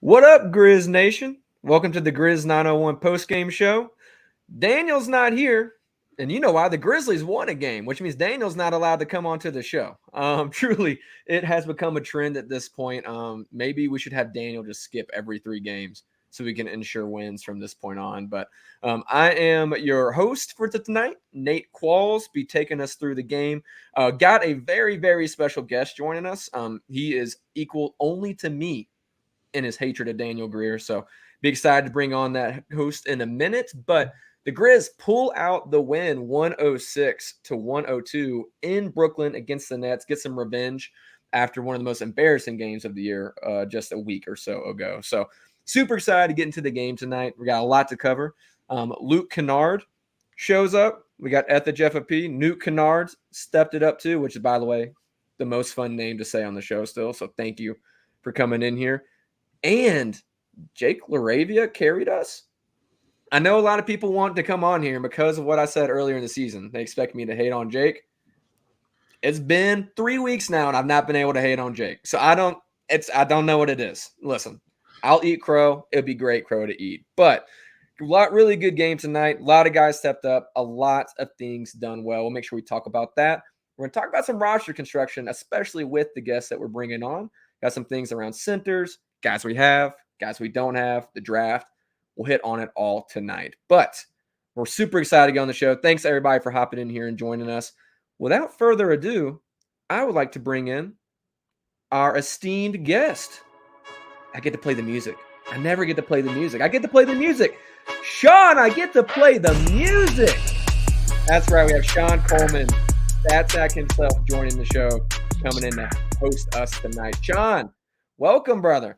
What up, Grizz Nation? Welcome to the Grizz 901 postgame show. Daniel's not here, and you know why? The Grizzlies won a game, which means Daniel's not allowed to come onto the show. Truly, it has become a trend at this point. Maybe we should have Daniel just skip every 3 games so we can ensure wins from this point on. But I am your host for tonight, Nate Qualls, be taking us through the game. Got a very, very special guest joining us. He is equal only to me in his hatred of Daniel Greer. So be excited to bring on that host in a minute. But the Grizz pull out the win 106-102 in Brooklyn against the Nets, get some revenge after one of the most embarrassing games of the year just a week or so ago. So super excited to get into the game tonight. We got a lot to cover. Luke Kennard shows up. We got Ethage FFP. Newt Kennard stepped it up too, which is, by the way, the most fun name to say on the show still. So thank you for coming in here. And Jake LaRavia carried us. I know a lot of people want to come on here, and because of what I said earlier in the season, they expect me to hate on Jake. It's been 3 weeks now, and I've not been able to hate on Jake. So I don't know what it is. Listen, I'll eat crow. It'd be great crow to eat. But really good game tonight. A lot of guys stepped up. A lot of things done well. We'll make sure we talk about that. We're going to talk about some roster construction, especially with the guests that we're bringing on. Got some things around centers, guys we have, guys we don't have, the draft. We'll hit on it all tonight. But we're super excited to get on the show. Thanks, everybody, for hopping in here and joining us. Without further ado, I would like to bring in our esteemed guest. I get to play the music. I never get to play the music. I get to play the music. Shawn, I get to play the music. That's right. We have Shawn Coleman, Statsec himself, joining the show, coming in to host us tonight. Shawn, welcome, brother.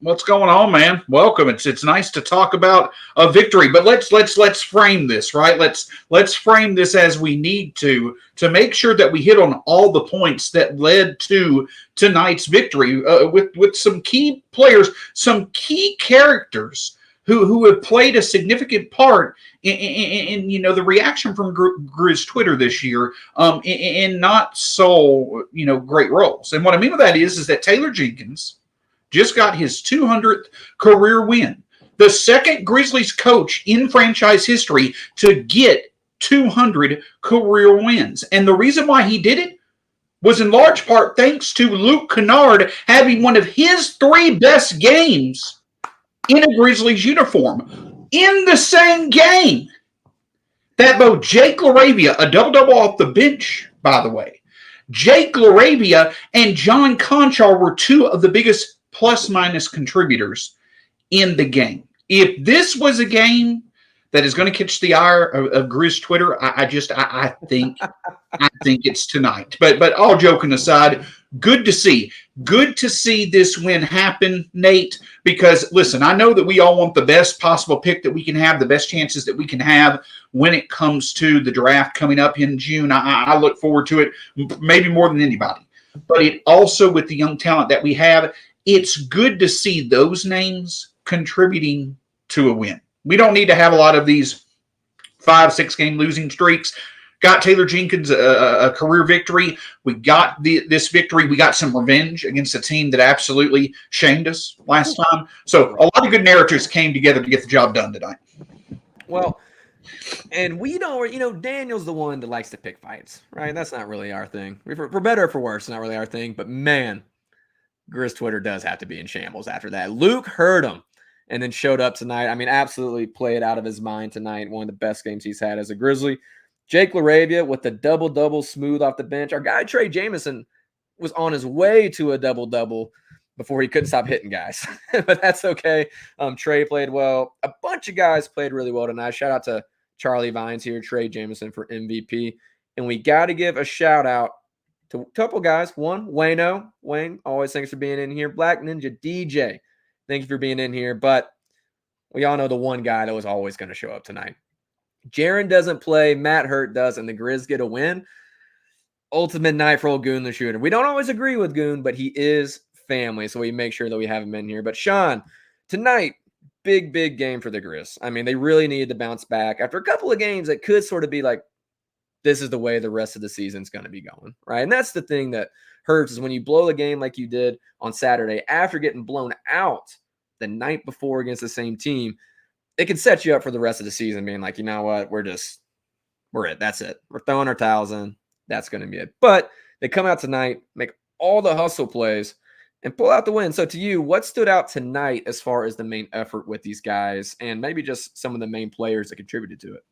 What's going on, man? Welcome. It's nice to talk about a victory, but let's frame this, right? Let's frame this as we need to make sure that we hit on all the points that led to tonight's victory with some key players, some key characters who have played a significant part in the reaction from Grizz Twitter this year in not so great roles. And what I mean by that is that Taylor Jenkins just got his 200th career win. The second Grizzlies coach in franchise history to get 200 career wins. And the reason why he did it was in large part thanks to Luke Kennard having one of his 3 best games in a Grizzlies uniform in the same game. That both Jake LaRavia, a double-double off the bench, by the way, Jake LaRavia and John Conchar were 2 of the biggest plus-minus contributors in the game. If this was a game that is going to catch the ire of Grizz Twitter, I think it's tonight. But all joking aside, good to see this win happen, Nate. Because listen, I know that we all want the best possible pick that we can have, the best chances that we can have when it comes to the draft coming up in June. I look forward to it, maybe more than anybody. But it also, with the young talent that we have, it's good to see those names contributing to a win. We don't need to have a lot of these 5-6 game losing streaks. Got Taylor Jenkins a career victory. We got this victory. We got some revenge against a team that absolutely shamed us last time. So a lot of good narratives came together to get the job done tonight. Well, and we don't, Daniel's the one that likes to pick fights, right? That's not really our thing. For better or for worse, it's not really our thing. But man, Grizz Twitter does have to be in shambles after that. Luke heard him and then showed up tonight. I mean, absolutely played out of his mind tonight. One of the best games he's had as a Grizzly. Jake LaRavia with the double-double smooth off the bench. Our guy, Trey Jamison, was on his way to a double-double before he couldn't stop hitting guys. But that's okay. Trey played well. A bunch of guys played really well tonight. Shout out to Charlie Vines here, Trey Jamison for MVP. And we got to give a shout-out to a couple guys. One, Wayno. Wayne, always thanks for being in here. Black Ninja DJ, thank you for being in here. But we all know the one guy that was always going to show up tonight. Jaron doesn't play. Matt Hurt does, and the Grizz get a win. Ultimate night for old Goon the Shooter. We don't always agree with Goon, but he is family, so we make sure that we have him in here. But Shawn, tonight, big game for the Grizz. I mean, they really needed to bounce back. After a couple of games, it could sort of be like, this is the way the rest of the season's going to be going, right? And that's the thing that hurts is when you blow a game like you did on Saturday after getting blown out the night before against the same team, it can set you up for the rest of the season being like, you know what, we're it. That's it. We're throwing our towels in. That's going to be it. But they come out tonight, make all the hustle plays, and pull out the win. So to you, what stood out tonight as far as the main effort with these guys and maybe just some of the main players that contributed to it?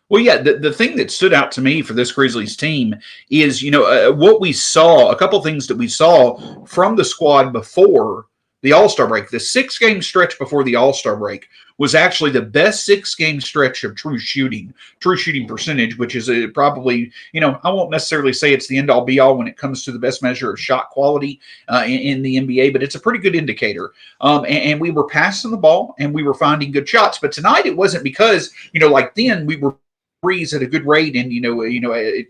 Well, yeah, the thing that stood out to me for this Grizzlies team is, what we saw, a couple things that we saw from the squad before the All-Star break. The 6-game stretch before the All-Star break was actually the best 6-game stretch of true shooting percentage, which is probably, I won't necessarily say it's the end-all be-all when it comes to the best measure of shot quality in the NBA, but it's a pretty good indicator. And we were passing the ball and we were finding good shots. But tonight it wasn't because, like then we were threes at a good rate and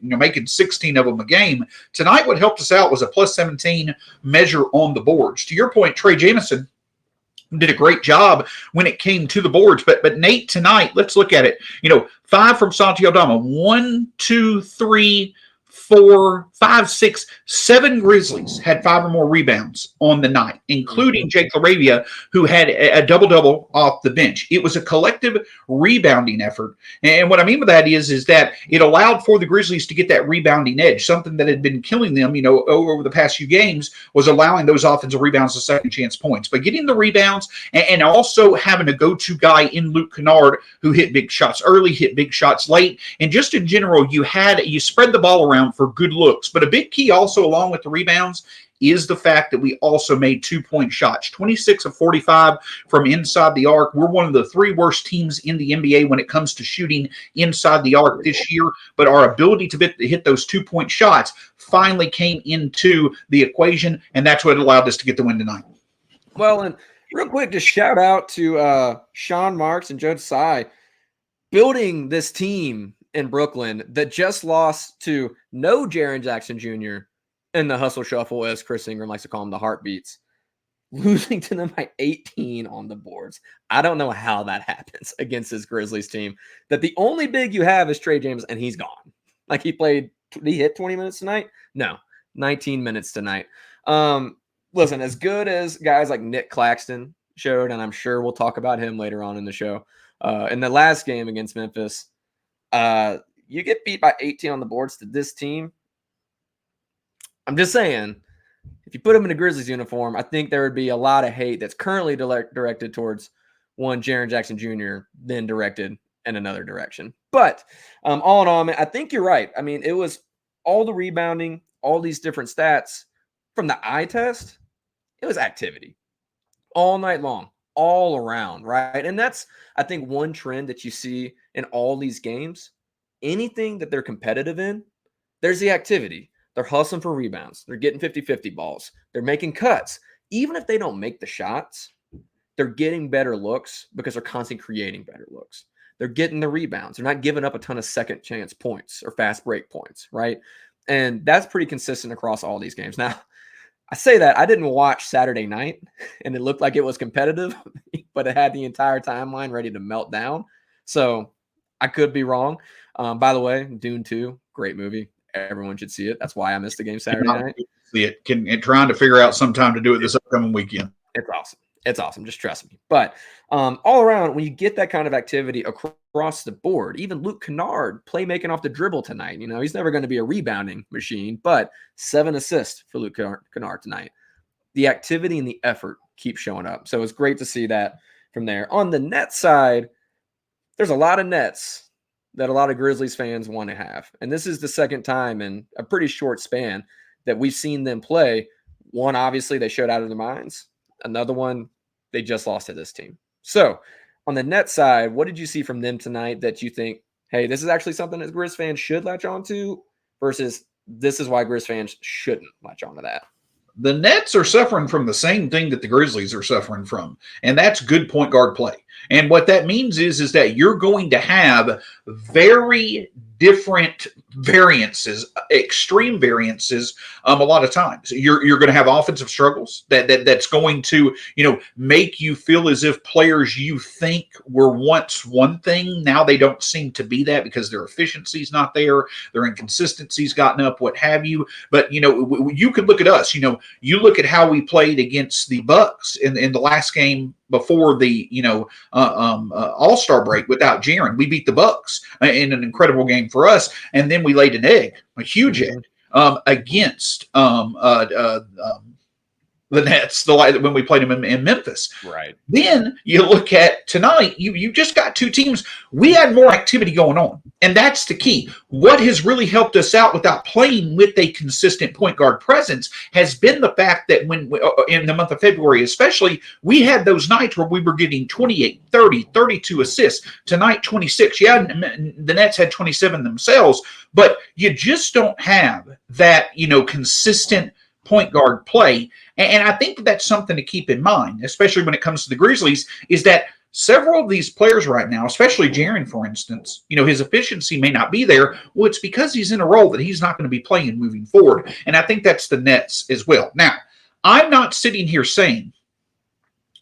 making 16 of them a game. Tonight what helped us out was a plus 17 measure on the boards. To your point, Trey Jamison did a great job when it came to the boards, but Nate tonight, let's look at it. 5 from Santi Aldama, 1, 2, 3, 4, 5, 6, 7 Grizzlies had 5 or more rebounds on the night, including Jake LaRavia, who had a double-double off the bench. It was a collective rebounding effort. And what I mean by that is that it allowed for the Grizzlies to get that rebounding edge. Something that had been killing them, over the past few games was allowing those offensive rebounds to second chance points. But getting the rebounds and also having a go-to guy in Luke Kennard who hit big shots early, hit big shots late. And just in general, you spread the ball around for good looks. But a big key also along with the rebounds is the fact that we also made 2-point shots, 26 of 45 from inside the arc. We're one of the 3 worst teams in the NBA when it comes to shooting inside the arc this year, but our ability to hit those 2-point shots finally came into the equation, and that's what allowed us to get the win tonight. Well, and real quick, just shout out to Sean Marks and Joe Tsai building this team in Brooklyn that just lost to no Jaren Jackson Jr. in the hustle shuffle, as Chris Ingram likes to call them, the heartbeats, losing to them by 18 on the boards. I don't know how that happens against this Grizzlies team, that the only big you have is Trey James, and he's gone. Like he hit 20 minutes tonight? No, 19 minutes tonight. Listen, as good as guys like Nick Claxton showed, and I'm sure we'll talk about him later on in the show, in the last game against Memphis, you get beat by 18 on the boards to this team. I'm just saying, if you put him in a Grizzlies uniform, I think there would be a lot of hate that's currently directed towards one Jaren Jackson Jr., then directed in another direction. But all in all, I think you're right. I mean, it was all the rebounding, all these different stats from the eye test. It was activity all night long, all around, right? And that's, I think, one trend that you see in all these games. Anything that they're competitive in, there's the activity. They're hustling for rebounds. They're getting 50-50 balls. They're making cuts. Even if they don't make the shots, they're getting better looks because they're constantly creating better looks. They're getting the rebounds. They're not giving up a ton of second chance points or fast break points, right? And that's pretty consistent across all these games. Now, I say that I didn't watch Saturday night, and it looked like it was competitive, but it had the entire timeline ready to melt down. So I could be wrong. By the way, Dune 2, great movie. Everyone should see it. That's why I missed the game Saturday night. See it. Trying to figure out some time to do it this upcoming weekend. It's awesome. It's awesome. Just trust me. But all around, when you get that kind of activity across the board, even Luke Kennard playmaking off the dribble tonight, he's never going to be a rebounding machine, but 7 assists for Luke Kennard tonight. The activity and the effort keep showing up. So it's great to see that from there. On the net side, there's a lot of nets that a lot of Grizzlies fans want to have. And this is the second time in a pretty short span that we've seen them play. One, obviously, they showed out of their minds. Another one, they just lost to this team. So on the net side, what did you see from them tonight that you think, hey, this is actually something that Grizz fans should latch on to versus this is why Grizz fans shouldn't latch on to that? The Nets are suffering from the same thing that the Grizzlies are suffering from, and that's good point guard play. And what that means is that you're going to have very different variances, extreme variances. A lot of times, you're going to have offensive struggles that's going to make you feel as if players you think were once one thing now they don't seem to be that because their efficiency's not there, their inconsistency's gotten up, what have you. But you could look at us. You look at how we played against the Bucks in the last game before the All-Star break without Jaren. We beat the Bucks in an incredible game for us, and then we laid an egg, a huge egg, against the Nets, when we played them in Memphis. Right. Then you look at tonight, you just got two teams. We had more activity going on, and that's the key. What has really helped us out without playing with a consistent point guard presence has been the fact that when in the month of February especially, we had those nights where we were getting 28, 30, 32 assists. Tonight, 26. Yeah, the Nets had 27 themselves, but you just don't have that, consistent point guard play. And I think that's something to keep in mind, especially when it comes to the Grizzlies, is that several of these players right now, especially Jaren, for instance, his efficiency may not be there. Well, it's because he's in a role that he's not going to be playing moving forward. And I think that's the Nets as well. Now, I'm not sitting here saying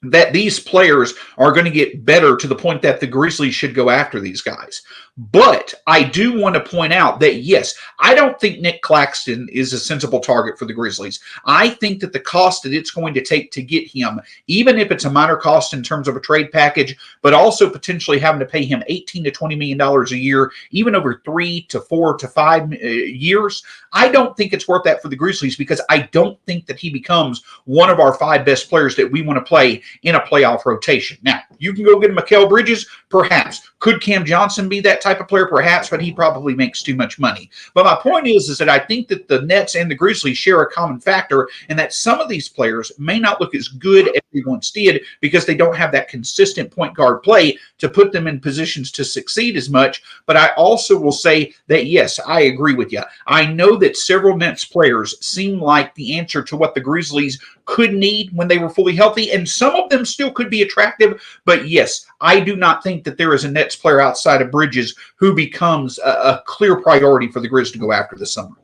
that these players are going to get better to the point that the Grizzlies should go after these guys. But I do want to point out that, yes, I don't think Nick Claxton is a sensible target for the Grizzlies. I think that the cost that it's going to take to get him, even if it's a minor cost in terms of a trade package, but also potentially having to pay him $18 to $20 million a year, even over 3 to 4 to 5 years, I don't think it's worth that for the Grizzlies because I don't think that he becomes one of our 5 best players that we want to play in a playoff rotation. Now, you can go get Mikal Bridges, perhaps. Could Cam Johnson be that type of player? Perhaps, but he probably makes too much money. But my point is that I think that the Nets and the Grizzlies share a common factor in that some of these players may not look as good as they once did because they don't have that consistent point guard play to put them in positions to succeed as much. But I also will say that, yes, I agree with you. I know that several Nets players seem like the answer to what the Grizzlies could need when they were fully healthy, and some of them still could be attractive. But yes, I do not think that there is a Nets player outside of Bridges who becomes a clear priority for the Grizz to go after this summer.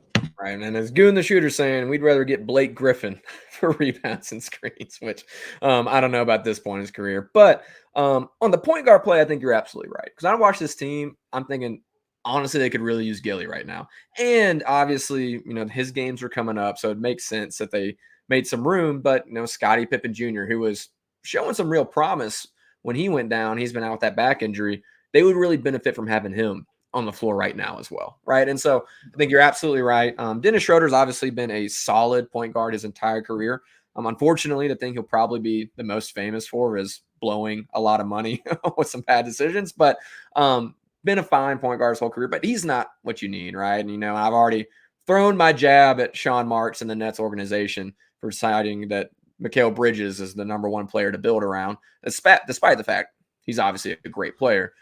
Right, and as Goon the Shooter saying, we'd rather get Blake Griffin for rebounds and screens, which I don't know about this point in his career. But on the point guard play, I think you're absolutely right. Because I watch this team, I'm thinking, honestly, they could really use Gilly right now. And obviously, his games are coming up, so it makes sense that they made some room. But, Scottie Pippen Jr., who was showing some real promise when he went down, he's been out with that back injury. They would really benefit from having him on the floor right now as well, right? And so I think you're absolutely right. Dennis Schroeder's obviously been a solid point guard his entire career. Unfortunately, the thing he'll probably be the most famous for is blowing a lot of money with some bad decisions, but been a fine point guard his whole career, but he's not what you need, right? And, I've already thrown my jab at Sean Marks and the Nets organization for deciding that Mikal Bridges is the number one player to build around, despite the fact he's obviously a great player.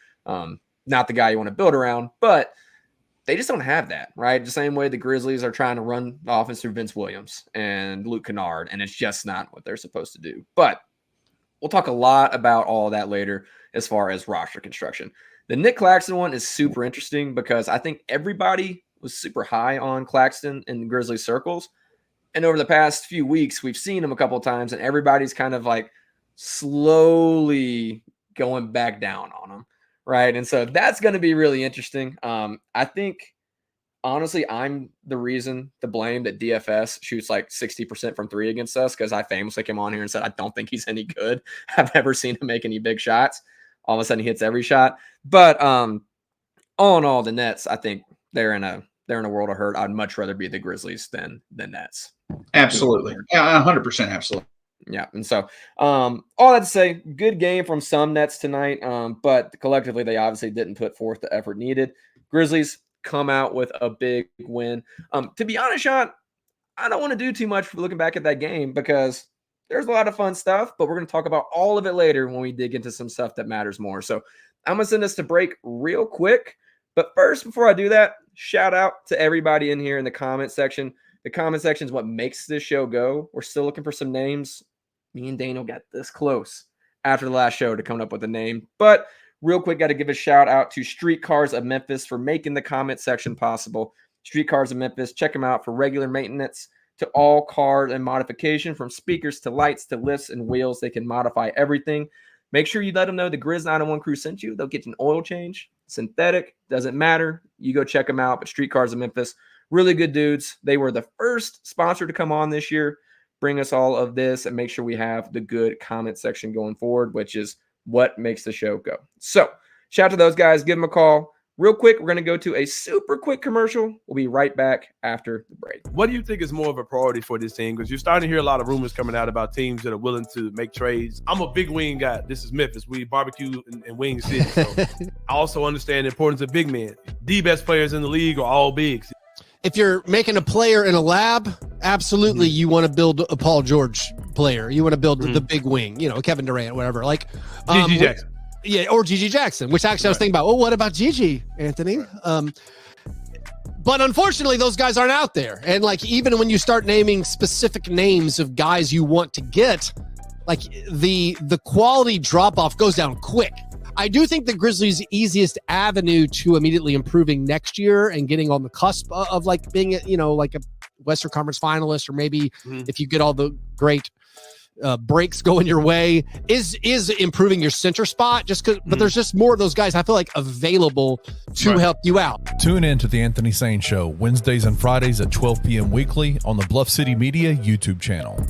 Not the guy you want to build around, but they just don't have that, right? The same way the Grizzlies are trying to run the offense through Vince Williams and Luke Kennard, and it's just not what they're supposed to do. But we'll talk a lot about all that later as far as roster construction. The Nick Claxton one is super interesting because I think everybody was super high on Claxton in the Grizzlies circles. And over the past few weeks, we've seen him a couple of times, and everybody's kind of like slowly going back down on him. Right. And so that's going to be really interesting. I think, honestly, I'm the reason to blame that DFS shoots like 60% from 3 against us because I famously came on here and said, I don't think he's any good. I've never seen him make any big shots. All of a sudden he hits every shot. But all in all, the Nets, I think they're in a world of hurt. I'd much rather be the Grizzlies than the Nets. Absolutely. Yeah, 100%. Absolutely. Yeah, and so all that to say, good game from some Nets tonight, but collectively they obviously didn't put forth the effort needed. Grizzlies come out with a big win. To be honest, Sean, I don't want to do too much for looking back at that game because there's a lot of fun stuff, but we're going to talk about all of it later when we dig into some stuff that matters more. So I'm going to send us to break real quick. But first, before I do that, shout out to everybody in here in the comment section. The comment section is what makes this show go. We're still looking for some names. Me and Daniel got this close after the last show to come up with a name, but Real quick, got to give a shout out to Streetcars of Memphis for making the comment section possible. Streetcars of Memphis, check them out for regular maintenance to all cars and modification, from speakers to lights to lifts and wheels. They can modify everything. Make sure you let them know the Grizz 901 crew sent you. They'll get an oil change, synthetic, doesn't matter. You go check them out. But Streetcars of Memphis, really good dudes. They were the first sponsor to come on this year, bring us all of this, and make sure we have the good comment section going forward, which is what makes the show go. So shout out to those guys. Give them a call. Real quick, we're going to go to a super quick commercial. We'll be right back after the break. What do you think is more of a priority for this team? Because you're starting to hear a lot of rumors coming out about teams that are willing to make trades. I'm a big wing guy. This is Memphis. We barbecue in Wing City. So I also understand the importance of big men. The best players in the league are all bigs. If you're making a player in a lab, absolutely you want to build a Paul George player. You want to build the big wing, Kevin Durant, whatever. Like Gigi Jackson. Yeah, or Gigi Jackson, which actually I was thinking about, what about Gigi, Anthony? Right. But unfortunately, those guys aren't out there. And like, even when you start naming specific names of guys you want to get, like the quality drop-off goes down quick. I do think the Grizzlies' easiest avenue to immediately improving next year and getting on the cusp of like being, like a Western Conference finalist, or maybe if you get all the great breaks going your way, is improving your center spot, just because, but there's just more of those guys I feel like available to help you out. Tune in to the Anthony Sane Show Wednesdays and Fridays at 12 p.m. weekly on the Bluff City Media YouTube channel.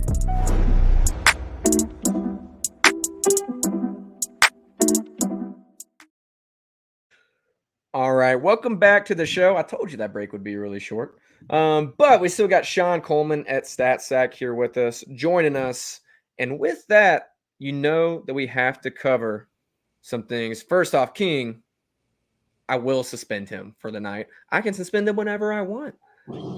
All right, welcome back to the show. I told you that break would be really short, but we still got Shawn Coleman at StatSack here with us, joining us. And with that, that we have to cover some things. First off, King, I will suspend him for the night. I can suspend him whenever I want.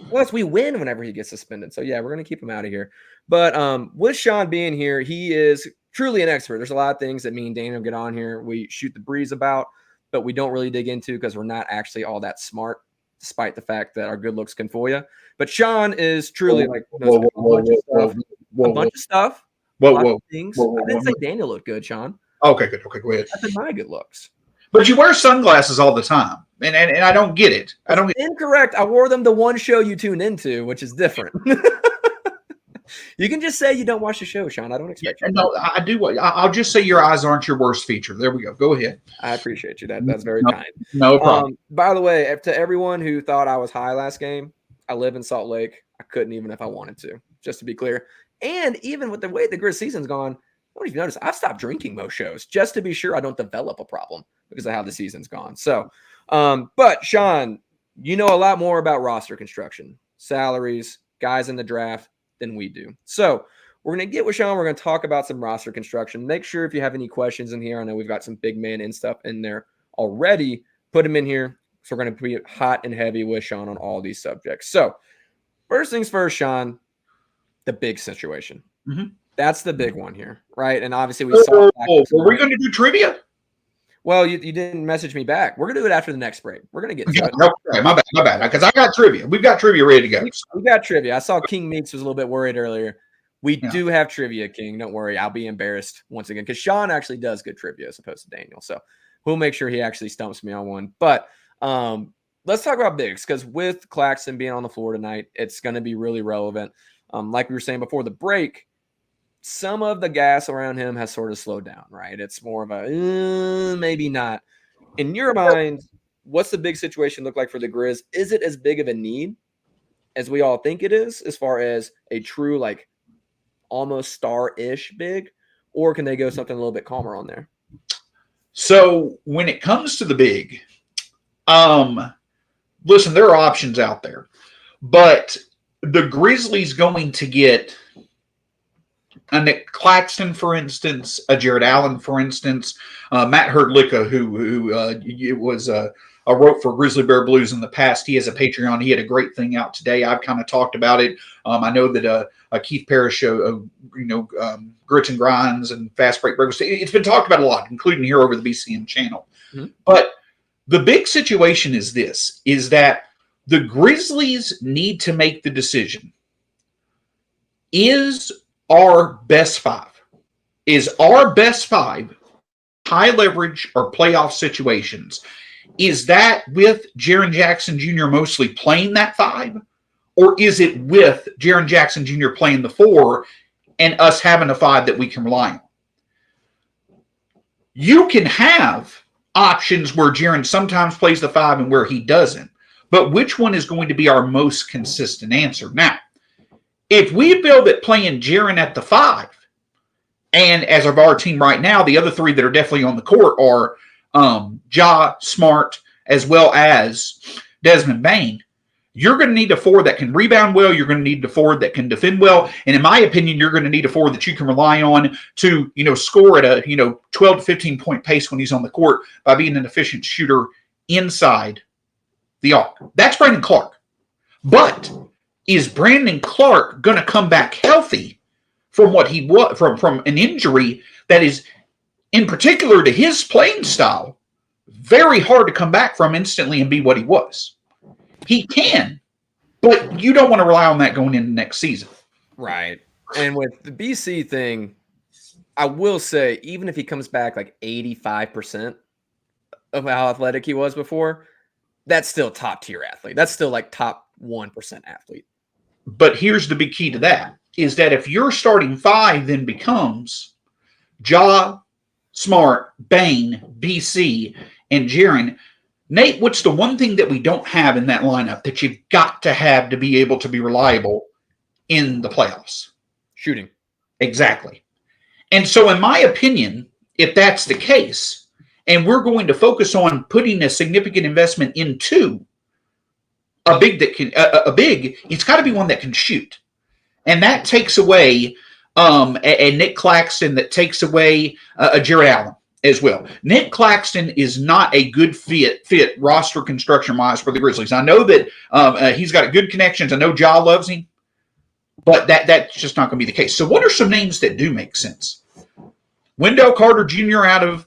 Plus, we win whenever he gets suspended. So, yeah, we're going to keep him out of here. But with Shawn being here, he is truly an expert. There's a lot of things that me and Daniel get on here. We shoot the breeze about, but we don't really dig into because we're not actually all that smart, despite the fact that our good looks can fool you. But Shawn is truly a bunch of stuff. Things. I didn't say Daniel looked good, Shawn. Okay, good. Okay, go ahead. I said my good looks. But you wear sunglasses all the time, and I don't get it. Incorrect. I wore them the one show you tune into, which is different. You can just say you don't watch the show, Shawn. I don't expect you. No, I do. I'll just say your eyes aren't your worst feature. There we go. Go ahead. I appreciate you. That's very kind. No problem. By the way, to everyone who thought I was high last game, I live in Salt Lake. I couldn't even if I wanted to, just to be clear. And even with the way the Grizz season's gone, I don't even notice I've stopped drinking most shows just to be sure I don't develop a problem because of how the season's gone. So, but Shawn, you know a lot more about roster construction, salaries, guys in the draft than we do. So we're going to get with Shawn. We're going to talk about some roster construction. Make sure if you have any questions in here, I know we've got some big man and stuff in there already. Put them in here. So we're going to be hot and heavy with Shawn on all these subjects. So first things first, Shawn, the big situation. That's the big one here, right? And obviously we saw. Are we going to do trivia? Well, you didn't message me back. We're going to do it after the next break. We're going to get to it. Okay, my bad. Because I got trivia. We've got trivia ready to go. We got trivia. I saw King Meeks was a little bit worried earlier. We do have trivia, King. Don't worry. I'll be embarrassed once again because Shawn actually does good trivia as opposed to Daniel. So we'll make sure he actually stumps me on one. But let's talk about bigs because with Claxton being on the floor tonight, it's going to be really relevant. Like we were saying before the break, some of the gas around him has sort of slowed down, right? It's more of a maybe not. In your mind, what's the big situation look like for the Grizz? Is it as big of a need as we all think it is, as far as a true, like, almost star-ish big? Or can they go something a little bit calmer on there? So when it comes to the big, listen, there are options out there. But the Grizzlies going to get a Nick Claxton, for instance, a Jared Allen, for instance, Matt Herdlicka, who was wrote for Grizzly Bear Blues in the past. He has a Patreon. He had a great thing out today. I've kind of talked about it. I know that Keith Parrish show, Grits and Grinds and Fast Break Breakfast. It's been talked about a lot, including here over the BCN channel. But the big situation is this, is that the Grizzlies need to make the decision. Is our best five high leverage or playoff situations, is that with Jaren Jackson Jr. mostly playing that 5? Or is it with Jaren Jackson Jr. playing the 4 and us having a 5 that we can rely on? You can have options where Jaren sometimes plays the 5 and where he doesn't. But which one is going to be our most consistent answer? Now, if we feel that playing Jaren at the 5, and as of our team right now, the other 3 that are definitely on the court are Ja, Smart, as well as Desmond Bane, you're going to need a 4 that can rebound well. You're going to need a 4 that can defend well. And in my opinion, you're going to need a 4 that you can rely on to, score at a, 12 to 15 point pace when he's on the court by being an efficient shooter inside the arc. That's Brandon Clark. But is Brandon Clark going to come back healthy from what he was from an injury that is, in particular to his playing style, very hard to come back from instantly and be what he was? He can, but you don't want to rely on that going into next season. Right. And with the BC thing, I will say, even if he comes back like 85% of how athletic he was before, that's still top tier athlete. That's still like top 1% athlete. But here's the big key to that, is that if your starting 5 then becomes Ja, Smart, Bane, BC, and Jaren, Nate, what's the one thing that we don't have in that lineup that you've got to have to be able to be reliable in the playoffs? Shooting. Exactly. And so in my opinion, if that's the case, and we're going to focus on putting a significant investment into a big, it's got to be one that can shoot. And that takes away a Nick Claxton, that takes away a Jared Allen as well. Nick Claxton is not a good fit roster construction-wise for the Grizzlies. I know that he's got good connections. I know Ja loves him, but that's just not going to be the case. So what are some names that do make sense? Wendell Carter Jr. out of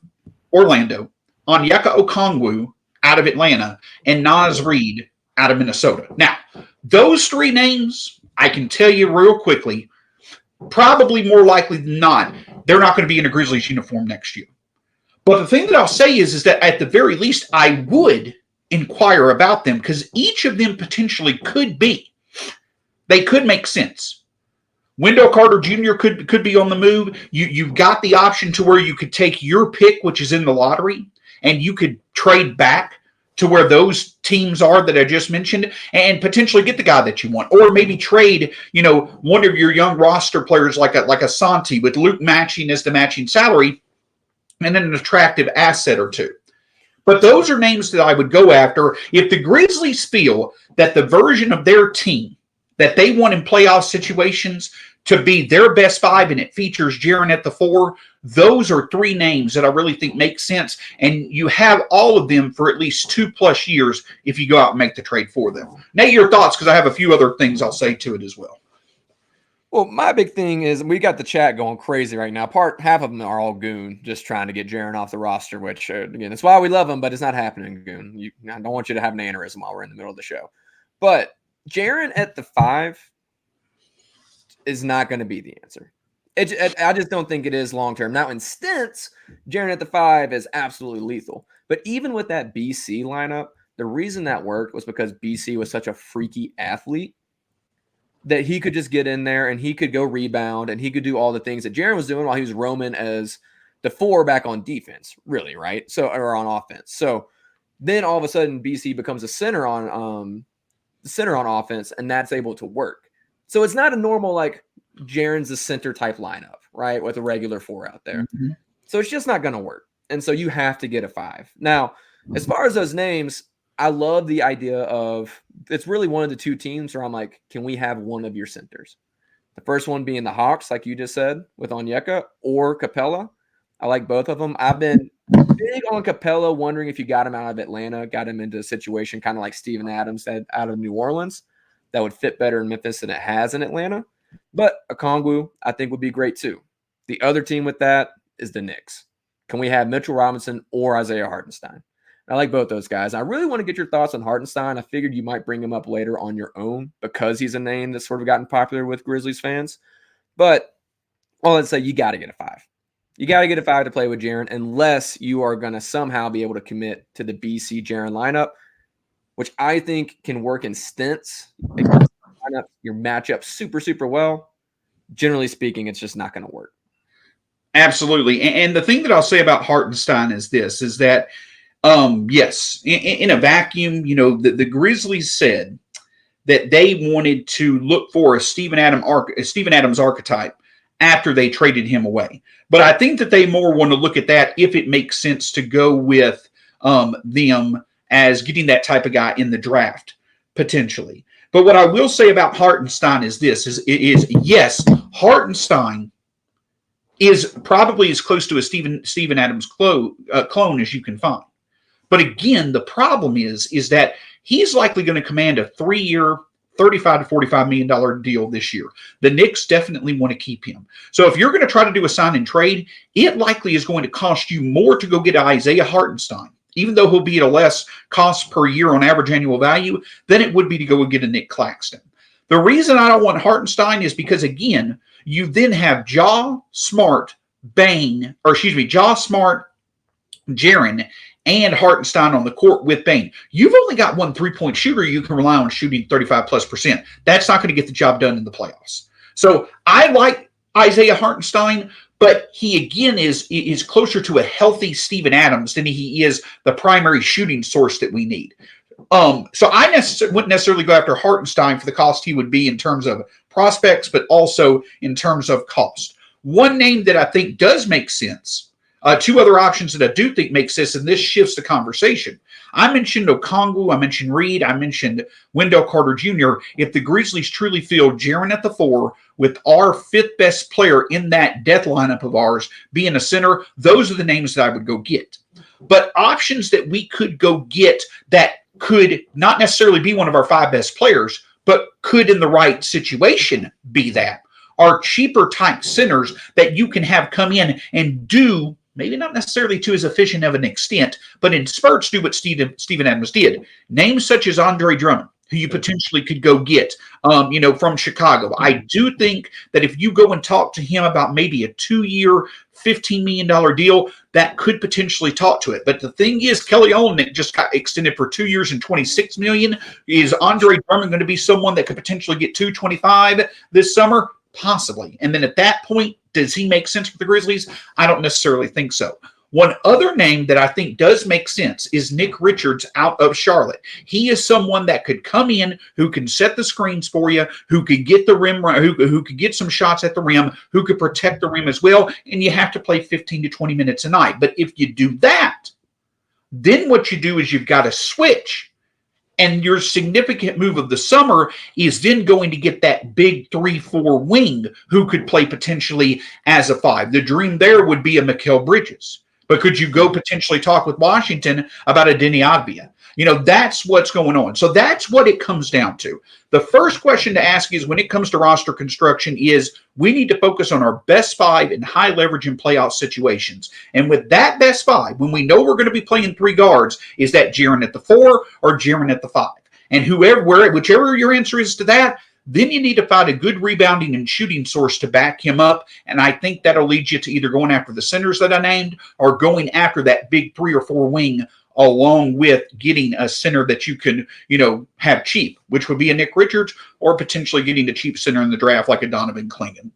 Orlando, Onyeka Okongwu out of Atlanta, and Naz Reid out of Minnesota. Now, those 3 names, I can tell you real quickly, probably more likely than not, they're not going to be in a Grizzlies uniform next year. But the thing that I'll say is that at the very least, I would inquire about them, because each of them potentially could be. They could make sense. Wendell Carter Jr. could be on the move. You've got the option to where you could take your pick, which is in the lottery, and you could trade back to where those teams are that I just mentioned and potentially get the guy that you want. Or maybe trade, one of your young roster players like a Santi with Luke matching as the matching salary, and then an attractive asset or 2. But those are names that I would go after. If the Grizzlies feel that the version of their team that they want in playoff situations to be their best 5 and it features Jaren at the 4, those are 3 names that I really think make sense. And you have all of them for at least 2+ years if you go out and make the trade for them. Nate, your thoughts, because I have a few other things I'll say to it as well. Well, my big thing is we got the chat going crazy right now. Half of them are all Goon, just trying to get Jaren off the roster, which, again, that's why we love him, but it's not happening, Goon. I don't want you to have an aneurysm while we're in the middle of the show. But Jaren at the 5 is not going to be the answer. I just don't think it is long-term. Now, in stints, Jaren at the 5 is absolutely lethal. But even with that BC lineup, the reason that worked was because BC was such a freaky athlete that he could just get in there and he could go rebound and he could do all the things that Jaren was doing while he was roaming as the 4 back on defense, really, right? Or on offense. So then all of a sudden BC becomes a center on offense, and that's able to work. So it's not a normal, like, Jaren's the center type lineup, right? With a regular 4 out there. Mm-hmm. So it's just not going to work. And so you have to get a 5. Now, as far as those names, I love the idea of, it's really one of the 2 teams where I'm like, can we have one of your centers? The first one being the Hawks, like you just said, with Onyeka, or Capella. I like both of them. I've been big on Capella, wondering if you got him out of Atlanta, got him into a situation kind of like Steven Adams said out of New Orleans, that would fit better in Memphis than it has in Atlanta. But Okongwu, I think, would be great too. The other team with that is the Knicks. Can we have Mitchell Robinson or Isaiah Hartenstein? I like both those guys. I really want to get your thoughts on Hartenstein. I figured you might bring him up later on your own because he's a name that's sort of gotten popular with Grizzlies fans. But all I'd say, you got to get a 5. You got to get a 5 to play with Jaren unless you are going to somehow be able to commit to the BC Jaren lineup, which I think can work in stints. Your matchup super, super well. Generally speaking, it's just not going to work. Absolutely. And the thing that I'll say about Hartenstein is this, is that, yes, in a vacuum, the Grizzlies said that they wanted to look for a Steven Adams archetype after they traded him away. But I think that they more want to look at that if it makes sense to go with them as getting that type of guy in the draft, potentially. But what I will say about Hartenstein is this, is yes, Hartenstein is probably as close to a Steven Adams clone as you can find. But again, the problem is that he's likely going to command a 3-year, $35 to $45 million deal this year. The Knicks definitely want to keep him. So if you're going to try to do a sign and trade, it likely is going to cost you more to go get Isaiah Hartenstein, even though he'll be at a less cost per year on average annual value than it would be to go and get a Nick Claxton. The reason I don't want Hartenstein is because, again, you then have Ja Smart, Jaren, and Hartenstein on the court with Bane. You've only got one 3-point shooter you can rely on shooting 35+%. That's not going to get the job done in the playoffs. So I like Isaiah Hartenstein, but he, again, is closer to a healthy Steven Adams than he is the primary shooting source that we need. So I wouldn't necessarily go after Hartenstein for the cost he would be in terms of prospects, but also in terms of cost. One name that I think does make sense, two other options that I do think make sense, and this shifts the conversation. I mentioned Okongwu, I mentioned Reed, I mentioned Wendell Carter Jr. If the Grizzlies truly feel Jaren at the 4 with our 5th best player in that death lineup of ours being a center, those are the names that I would go get. But options that we could go get that could not necessarily be one of our 5 best players, but could in the right situation be that, are cheaper type centers that you can have come in and do, maybe not necessarily to as efficient of an extent, but in spurts do what Steven Adams did. Names such as Andre Drummond, who you potentially could go get, from Chicago. I do think that if you go and talk to him about maybe a 2-year, $15 million deal, that could potentially talk to it. But the thing is, Kelly Olynyk just got extended for 2 years and $26 million. Is Andre Drummond going to be someone that could potentially get $225 this summer? Possibly. And then at that point, does he make sense for the Grizzlies? I don't necessarily think so. One other name that I think does make sense is Nick Richards out of Charlotte. He is someone that could come in, who can set the screens for you, who could get the rim, who could get some shots at the rim, who could protect the rim as well, and you have to play 15 to 20 minutes a night. But if you do that, then what you do is you've got to switch. And your significant move of the summer is then going to get that big 3-4 wing who could play potentially as a 5. The dream there would be a Mikal Bridges. But could you go potentially talk with Washington about a Denny Advia? That's what's going on. So that's what it comes down to. The first question to ask is, when it comes to roster construction, is we need to focus on our best 5 in high leverage and playoff situations. And with that best 5, when we know we're going to be playing 3 guards, is that Jaren at the 4 or Jaren at the 5? And whichever your answer is to that, then you need to find a good rebounding and shooting source to back him up. And I think that'll lead you to either going after the centers that I named or going after that big 3 or 4 wing, along with getting a center that you can, have cheap, which would be a Nick Richards, or potentially getting a cheap center in the draft like a Donovan Clingan.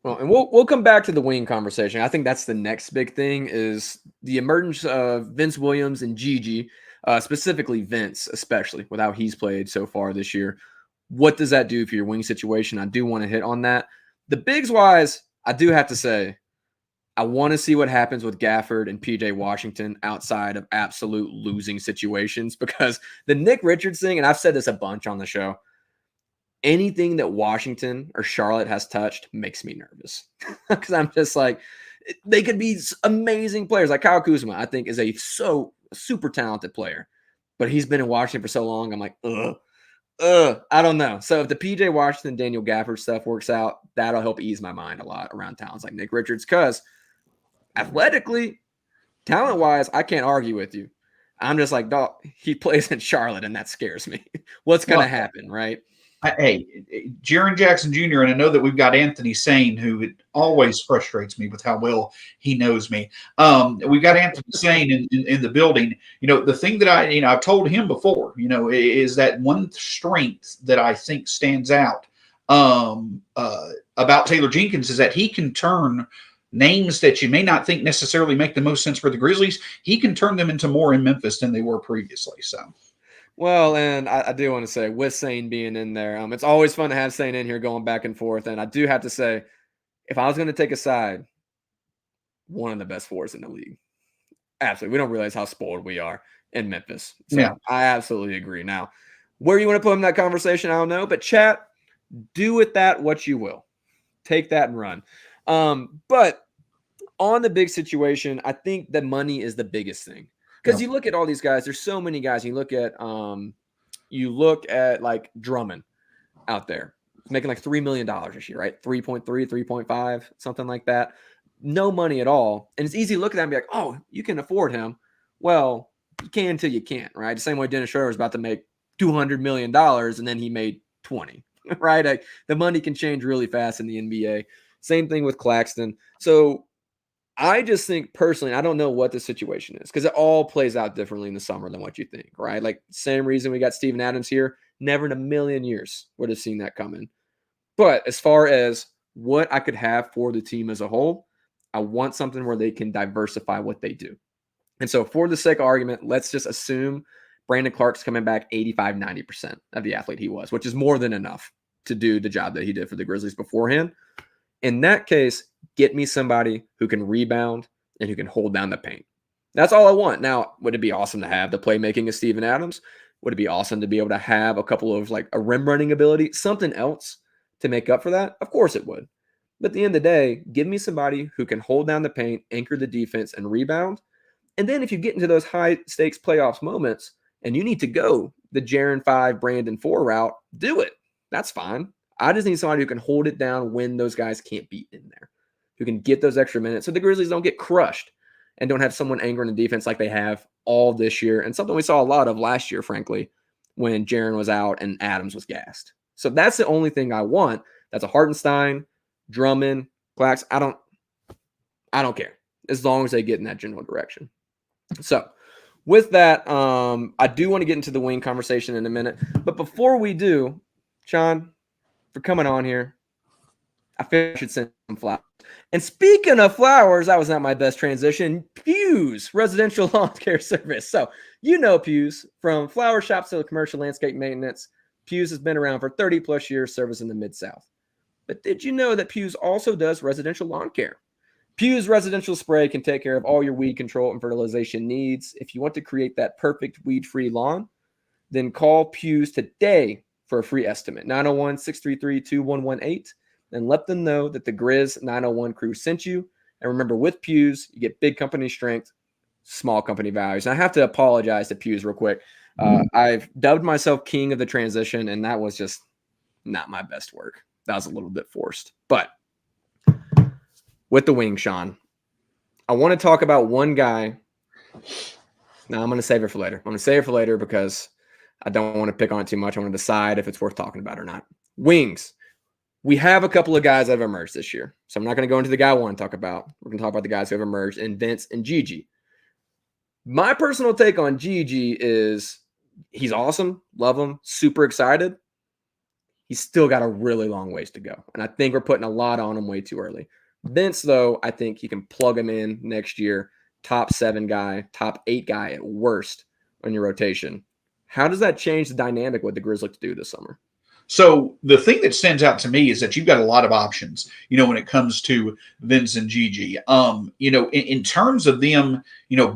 Well, and we'll come back to the wing conversation. I think that's the next big thing, is the emergence of Vince Williams and Gigi, specifically Vince, especially with how he's played so far this year. What does that do for your wing situation? I do want to hit on that. The bigs wise, I do have to say, I want to see what happens with Gafford and PJ Washington outside of absolute losing situations, because the Nick Richards thing, and I've said this a bunch on the show, anything that Washington or Charlotte has touched makes me nervous, because I'm just like, they could be amazing players. Like Kyle Kuzma, I think, is a super talented player, but he's been in Washington for so long. I'm like, I don't know. So if the PJ Washington, Daniel Gafford stuff works out, that'll help ease my mind a lot around talents like Nick Richards, because athletically, talent-wise, I can't argue with you. I'm just like, dog, he plays in Charlotte, and that scares me. What's going to happen, right? Hey, Jaren Jackson Jr., and I know that we've got Anthony Sane, who it always frustrates me with how well he knows me. We've got Anthony Sane in the building. The thing that I've told him before, is that one strength that I think stands out about Taylor Jenkins is that he can turn names that you may not think necessarily make the most sense for the Grizzlies. He can turn them into more in Memphis than they were previously. So. Well, and I do want to say, with Sane being in there, it's always fun to have Sane in here going back and forth. And I do have to say, if I was going to take a side, one of the best fours in the league. Absolutely. We don't realize how spoiled we are in Memphis. So yeah. I absolutely agree. Now, where you want to put him in that conversation, I don't know. But chat, do with that what you will. Take that and run. But on the big situation, I think the money is the biggest thing. Because you look at all these guys, there's so many guys. You look at like Drummond out there. He's making like $3 million this year, right? 3.3, 3.5, something like that. No money at all. And it's easy to look at that and be like, oh, you can afford him. Well, you can until you can't, right? The same way Dennis Schroeder was about to make $200 million and then he made 20, right? Like, the money can change really fast in the NBA. Same thing with Claxton. So I just think personally, I don't know what the situation is because it all plays out differently in the summer than what you think, right? Like, same reason we got Steven Adams here. Never in a million years would have seen that coming. But as far as what I could have for the team as a whole, I want something where they can diversify what they do. And so for the sake of argument, let's just assume Brandon Clark's coming back 85, 90% of the athlete he was, which is more than enough to do the job that he did for the Grizzlies beforehand. In that case, get me somebody who can rebound and who can hold down the paint. That's all I want. Now, would it be awesome to have the playmaking of Steven Adams? Would it be awesome to be able to have a couple of like a rim running ability, something else to make up for that? Of course it would. But at the end of the day, give me somebody who can hold down the paint, anchor the defense, and rebound. And then if you get into those high stakes playoffs moments and you need to go the Jaren 5, Brandon 4 route, do it. That's fine. I just need somebody who can hold it down when those guys can't be in there, who can get those extra minutes so the Grizzlies don't get crushed and don't have someone angering the defense like they have all this year. And something we saw a lot of last year, frankly, when Jaren was out and Adams was gassed. So that's the only thing I want. That's a Hartenstein, Drummond, Clax. I don't care as long as they get in that general direction. So with that, I do want to get into the wing conversation in a minute. But before we do, Shawn, for coming on here, I feel I should send some flowers. And speaking of flowers, that was not my best transition. Pew's Residential Lawn Care Service. So you know Pew's, from flower shops to commercial landscape maintenance. Pew's has been around for 30 plus years, servicing the Mid-South. But did you know that Pew's also does residential lawn care? Pew's residential spray can take care of all your weed control and fertilization needs. If you want to create that perfect weed-free lawn, then call Pew's today for a free estimate. 901-633-2118. And let them know that the Grizz 901 crew sent you. And remember, with Pew's, you get big company strength, small company values. And I have to apologize to Pew's real quick. I've dubbed myself king of the transition, and that was just not my best work. That was a little bit forced. But with the wing, Shawn, I want to talk about one guy. Now, I'm going to save it for later. I'm going to save it for later because I don't want to pick on it too much. I want to decide if it's worth talking about or not. Wings. We have a couple of guys that have emerged this year. So I'm not going to go into the guy I want to talk about. We're going to talk about the guys who have emerged in Vince and Gigi. My personal take on Gigi is he's awesome. Love him. Super excited. He's still got a really long ways to go. And I think we're putting a lot on him way too early. Vince, though, I think you can plug him in next year. Top 7 guy, top 8 guy at worst on your rotation. How does that change the dynamic what the Grizz look to do this summer? So the thing that stands out to me is that you've got a lot of options, when it comes to Vince and Gigi. In terms of them,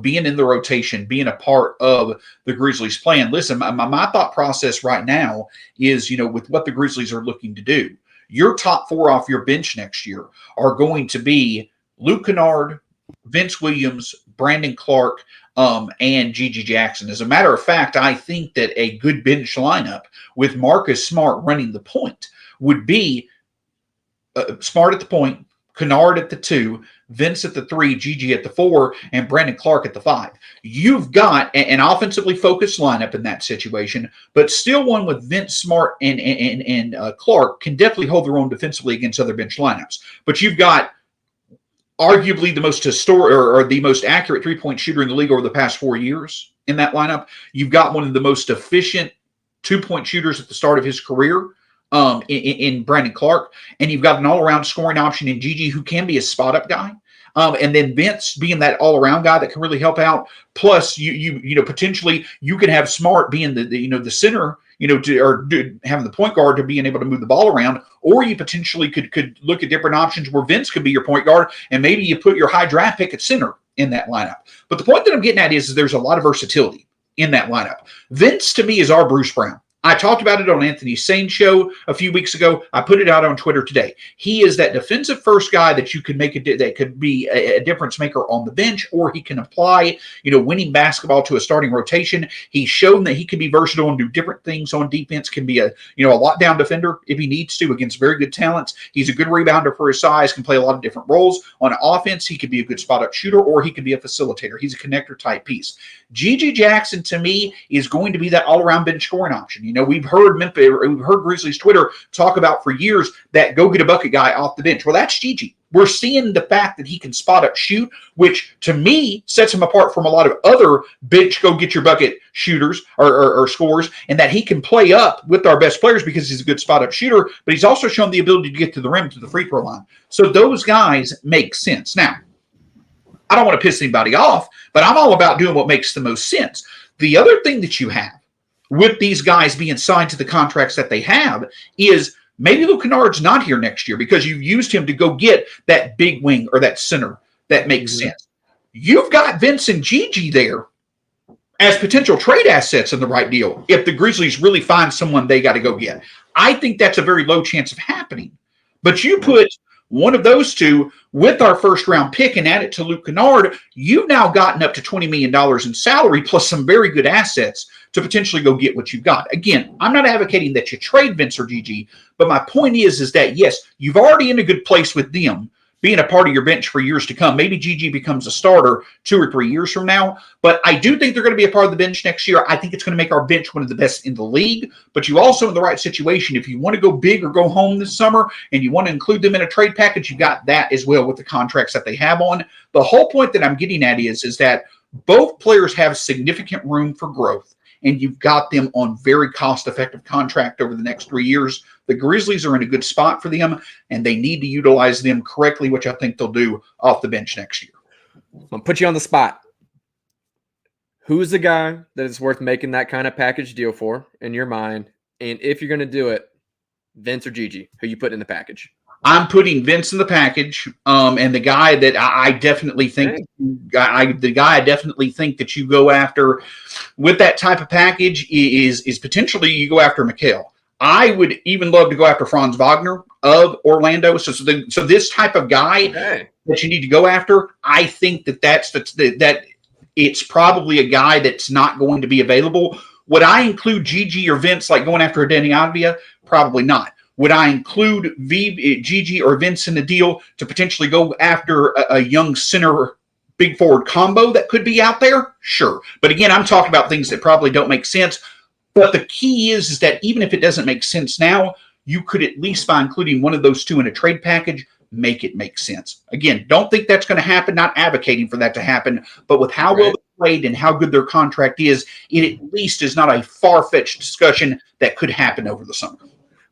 being in the rotation, being a part of the Grizzlies plan. Listen, my thought process right now is, with what the Grizzlies are looking to do, your top 4 off your bench next year are going to be Luke Kennard, Vince Williams, Brandon Clark, and Gigi Jackson. As a matter of fact, I think that a good bench lineup with Marcus Smart running the point would be Smart at the point, Kennard at the 2, Vince at the 3, GG at the 4, and Brandon Clark at the 5. You've got an offensively focused lineup in that situation, but still one with Vince, Smart, and Clark can definitely hold their own defensively against other bench lineups. But you've got arguably the most historic or the most accurate three-point shooter in the league over the past 4 years in that lineup. You've got one of the most efficient two-point shooters at the start of his career in Brandon Clark, and you've got an all-around scoring option in Gigi who can be a spot-up guy. And then Vince being that all-around guy that can really help out. Plus, you know, potentially you could have Smart being the center, having the point guard to being able to move the ball around, or you potentially could look at different options where Vince could be your point guard, and maybe you put your high draft pick at center in that lineup. But the point that I'm getting at is there's a lot of versatility in that lineup. Vince, to me, is our Bruce Brown. I talked about it on Anthony Sain's show a few weeks ago. I put it out on Twitter today. He is that defensive first guy that you could that could be a difference maker on the bench, or he can apply, winning basketball to a starting rotation. He's shown that he can be versatile and do different things on defense. Can be a lockdown defender if he needs to against very good talents. He's a good rebounder for his size. Can play a lot of different roles on offense. He could be a good spot up shooter, or he could be a facilitator. He's a connector type piece. GG Jackson, to me, is going to be that all-around bench scoring option. We've heard Memphis, we've heard Grizzlies Twitter talk about for years that go get a bucket guy off the bench. Well, that's GG. We're seeing the fact that he can spot up shoot, which to me sets him apart from a lot of other bench go get your bucket shooters or scorers, and that he can play up with our best players because he's a good spot up shooter, but he's also shown the ability to get to the rim, to the free throw line. So those guys make sense. Now, I don't want to piss anybody off, but I'm all about doing what makes the most sense. The other thing that you have with these guys being signed to the contracts that they have is maybe Luke Kennard's not here next year because you've used him to go get that big wing or that center that makes sense. You've got Vince and Gigi there as potential trade assets in the right deal if the Grizzlies really find someone they got to go get. I think that's a very low chance of happening. But you put one of those two with our first-round pick and add it to Luke Kennard, you've now gotten up to $20 million in salary plus some very good assets to potentially go get what you've got. Again, I'm not advocating that you trade Vince or GG, but my point is that, yes, you've already in a good place with them being a part of your bench for years to come. Maybe GG becomes a starter 2 or 3 years from now, but I do think they're going to be a part of the bench next year. I think it's going to make our bench one of the best in the league, but you also in the right situation. If you want to go big or go home this summer and you want to include them in a trade package, you got that as well with the contracts that they have on. The whole point that I'm getting at is that both players have significant room for growth, and you've got them on very cost-effective contract over the next 3 years. The Grizzlies are in a good spot for them, and they need to utilize them correctly, which I think they'll do off the bench next year. I'll put you on the spot. Who's the guy that is worth making that kind of package deal for in your mind? And if you're going to do it, Vince or Gigi, who you put in the package? I'm putting Vince in the package, and the guy that I definitely think, I definitely think that you go after with that type of package is potentially you go after Mikal. I would even love to go after Franz Wagner of Orlando. So this type of guy that you need to go after, I think that it's probably a guy that's not going to be available. Would I include Gigi or Vince like going after a Deni Avdija? Probably not. Would I include Gigi or Vince in the deal to potentially go after a young center big forward combo that could be out there? Sure. But again, I'm talking about things that probably don't make sense. But the key is that even if it doesn't make sense now, you could at least by including one of those two in a trade package, make it make sense. Again, don't think that's going to happen, not advocating for that to happen, but with how well they played and how good their contract is, it at least is not a far-fetched discussion that could happen over the summer.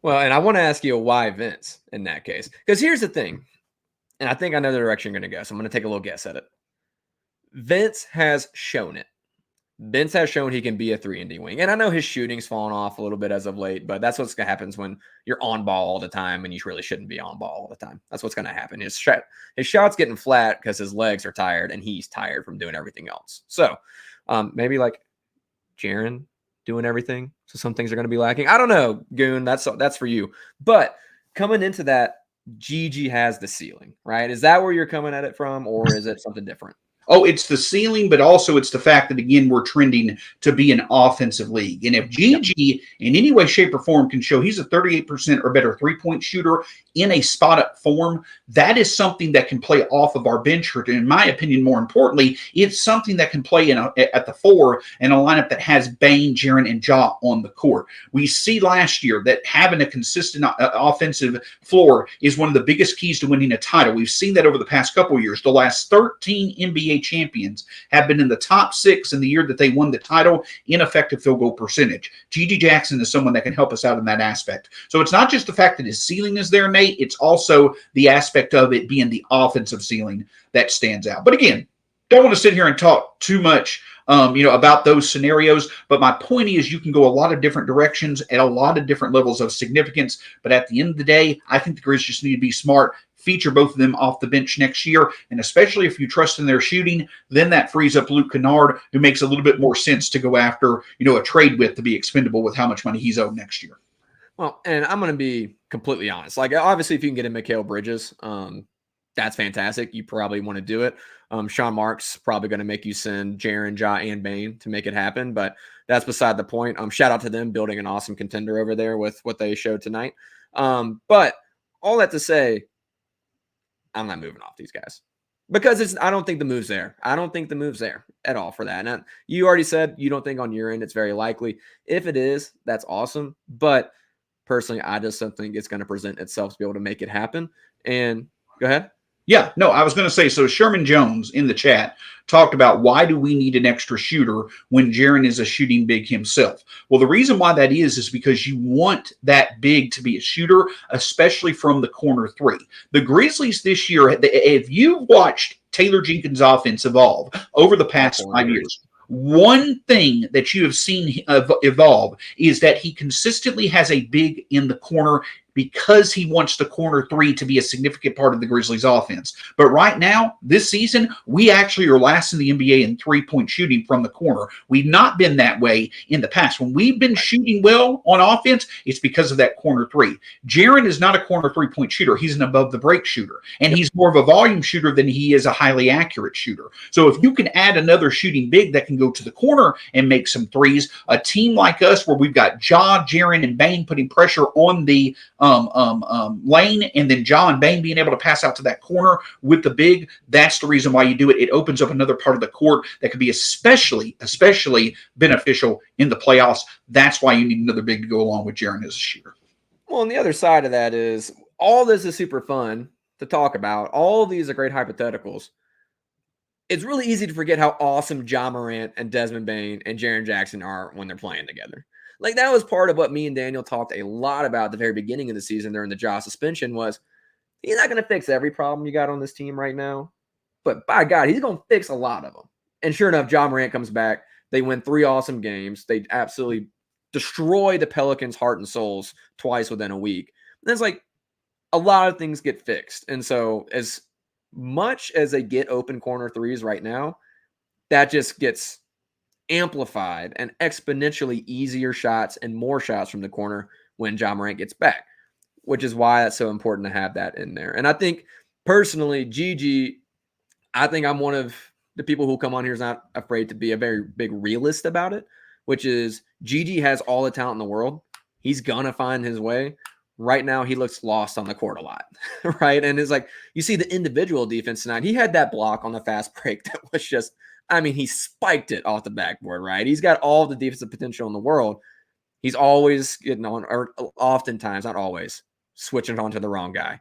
Well, and I want to ask you why Vince in that case. Because here's the thing, and I think I know the direction you're going to go, so I'm going to take a little guess at it. Vince has shown it. Vince has shown he can be a 3-and-D wing. And I know his shooting's fallen off a little bit as of late, but that's what's going to happen when you're on ball all the time and you really shouldn't be on ball all the time. That's what's going to happen. His shot's getting flat because his legs are tired and he's tired from doing everything else. So maybe like Jaren doing everything. So some things are going to be lacking. I don't know, Goon. That's for you. But coming into that, Gigi has the ceiling, right? Is that where you're coming at it from, or is it something different? Oh, it's the ceiling, but also it's the fact that, again, we're trending to be an offensive league. And if GG in any way, shape, or form can show he's a 38% or better three-point shooter in a spot-up form, that is something that can play off of our bench. Or in my opinion, more importantly, it's something that can play at the 4 in a lineup that has Bane, Jaren, and Ja on the court. We see last year that having a consistent offensive floor is one of the biggest keys to winning a title. We've seen that over the past couple of years. The last 13 NBA champions have been in the top 6 in the year that they won the title in effective field goal percentage. G.G. Jackson is someone that can help us out in that aspect. So it's not just the fact that his ceiling is there, Nate. It's also the aspect of it being the offensive ceiling that stands out. But again, don't want to sit here and talk too much about those scenarios. But my point is you can go a lot of different directions at a lot of different levels of significance. But at the end of the day, I think the Grizz just need to be smart, feature both of them off the bench next year. And especially if you trust in their shooting, then that frees up Luke Kennard, who makes a little bit more sense to go after, a trade with to be expendable with how much money he's owed next year. Well, and I'm going to be completely honest. Like, obviously, if you can get in Mikal Bridges, that's fantastic. You probably want to do it. Sean Marks probably going to make you send Jaren, Ja, and Bane to make it happen, but that's beside the point. Shout out to them building an awesome contender over there with what they showed tonight. But all that to say, I'm not moving off these guys because I don't think the move's there. I don't think the move's there at all for that. And you already said you don't think on your end it's very likely. If it is, that's awesome. But personally, I just don't think it's going to present itself to be able to make it happen. And go ahead. Yeah, no, I was going to say, so Sherman Jones in the chat talked about why do we need an extra shooter when Jaren is a shooting big himself? Well, the reason why that is because you want that big to be a shooter, especially from the corner 3. The Grizzlies this year, if you've watched Taylor Jenkins' offense evolve over the past 5 years, one thing that you have seen evolve is that he consistently has a big in the corner because he wants the corner 3 to be a significant part of the Grizzlies offense. But right now, this season, we actually are last in the NBA in three-point shooting from the corner. We've not been that way in the past. When we've been shooting well on offense, it's because of that corner 3. Jaren is not a corner three-point shooter. He's an above-the-break shooter, and he's more of a volume shooter than he is a highly accurate shooter. So if you can add another shooting big that can go to the corner and make some threes, a team like us where we've got Ja, Jaren, and Bane putting pressure on the lane, and then Ja and Bane being able to pass out to that corner with the big, that's the reason why you do it. It opens up another part of the court that could be especially beneficial in the playoffs. That's why you need another big to go along with Jaren as a shooter. Well, and the other side of that is all this is super fun to talk about. All of these are great hypotheticals. It's really easy to forget how awesome Ja Morant and Desmond Bane and Jaren Jackson are when they're playing together. Like, that was part of what me and Daniel talked a lot about at the very beginning of the season during the Ja suspension was he's not going to fix every problem you got on this team right now, but by God, he's going to fix a lot of them. And sure enough, Ja Morant comes back. They win 3 awesome games. They absolutely destroy the Pelicans' heart and souls twice within a week. And it's like a lot of things get fixed. And so as much as they get open corner threes right now, that just gets amplified and exponentially easier shots and more shots from the corner when Ja Morant gets back, which is why it's so important to have that in there. And I think personally, GG, I think I'm one of the people who come on here is not afraid to be a very big realist about it, which is GG has all the talent in the world. He's going to find his way. Right now, he looks lost on the court a lot, right? And it's like, you see the individual defense tonight. He had that block on the fast break that was just, he spiked it off the backboard, right? He's got all the defensive potential in the world. He's always getting on, or oftentimes, not always, switching on to the wrong guy,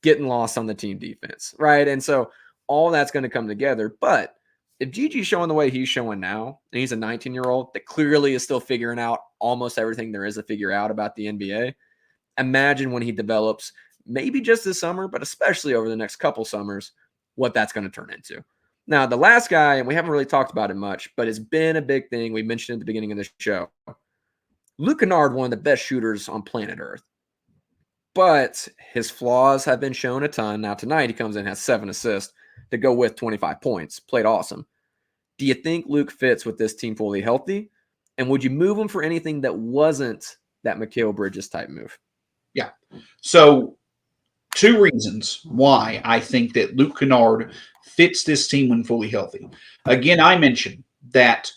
getting lost on the team defense, right? And so all that's going to come together. But if GG's showing the way he's showing now, and he's a 19-year-old that clearly is still figuring out almost everything there is to figure out about the NBA, imagine when he develops, maybe just this summer, but especially over the next couple summers, what that's going to turn into. Now, the last guy, and we haven't really talked about it much, but it's been a big thing. We mentioned at the beginning of the show. Luke Kennard, one of the best shooters on planet Earth. But his flaws have been shown a ton. Now, tonight, he comes in, has 7 assists to go with 25 points. Played awesome. Do you think Luke fits with this team fully healthy? And would you move him for anything that wasn't that Mikal Bridges type move? Yeah. So 2 reasons why I think that Luke Kennard fits this team when fully healthy. Again, I mentioned that,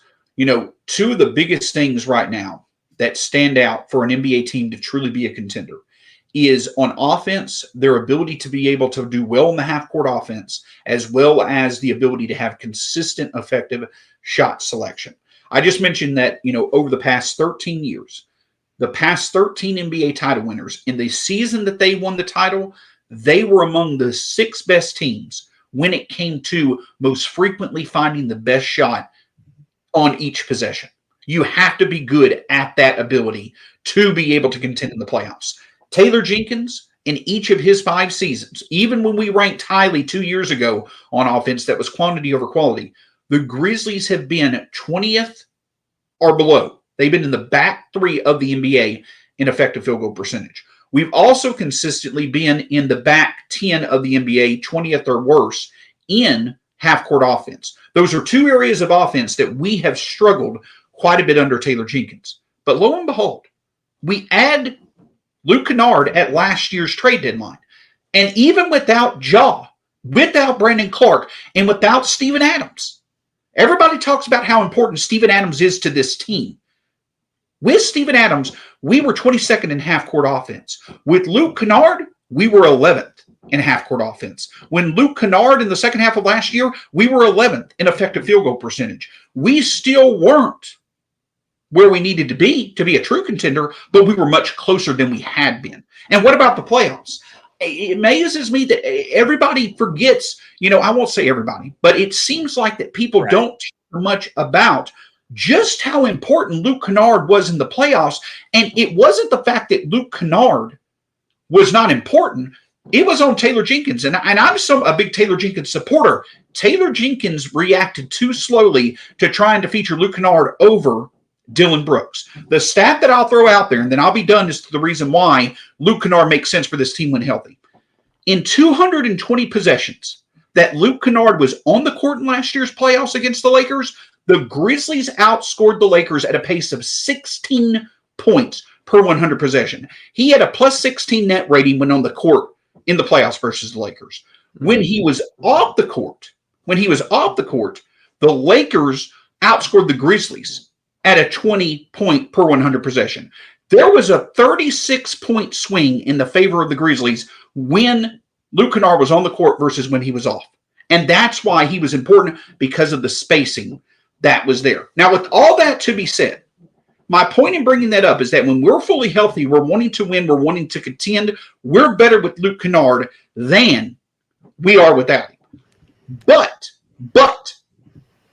two of the biggest things right now that stand out for an NBA team to truly be a contender is on offense, their ability to be able to do well in the half-court offense, as well as the ability to have consistent, effective shot selection. I just mentioned that, over the past 13 years, the past 13 NBA title winners, in the season that they won the title, they were among the 6 best teams when it came to most frequently finding the best shot on each possession. You have to be good at that ability to be able to contend in the playoffs. Taylor Jenkins, in each of his 5 seasons, even when we ranked highly 2 years ago on offense, that was quantity over quality, the Grizzlies have been 20th or below. They've been in the back 3 of the NBA in effective field goal percentage. We've also consistently been in the back 10 of the NBA, 20th or worse, in half-court offense. Those are 2 areas of offense that we have struggled quite a bit under Taylor Jenkins. But lo and behold, we add Luke Kennard at last year's trade deadline. And even without Ja, without Brandon Clark, and without Steven Adams, everybody talks about how important Steven Adams is to this team. With Steven Adams, we were 22nd in half-court offense. With Luke Kennard, we were 11th in half-court offense. When Luke Kennard in the second half of last year, we were 11th in effective field goal percentage. We still weren't where we needed to be a true contender, but we were much closer than we had been. And what about the playoffs? It amazes me that everybody forgets, I won't say everybody, but it seems like that people don't talk much about just how important Luke Kennard was in the playoffs. And it wasn't the fact that Luke Kennard was not important. It was on Taylor Jenkins. And I'm a big Taylor Jenkins supporter. Taylor Jenkins reacted too slowly to trying to feature Luke Kennard over Dylan Brooks. The stat that I'll throw out there, and then I'll be done, is the reason why Luke Kennard makes sense for this team when healthy. In 220 possessions that Luke Kennard was on the court in last year's playoffs against the Lakers, the Grizzlies outscored the Lakers at a pace of 16 points per 100 possession. He had a plus 16 net rating when on the court in the playoffs versus the Lakers. When he was off the court, the Lakers outscored the Grizzlies at a 20-point per 100 possession. There was a 36-point swing in the favor of the Grizzlies when Luke Kennard was on the court versus when he was off. And that's why he was important, because of the spacing that was there. Now, with all that to be said, my point in bringing that up is that when we're fully healthy, we're wanting to win, we're wanting to contend, we're better with Luke Kennard than we are without him. But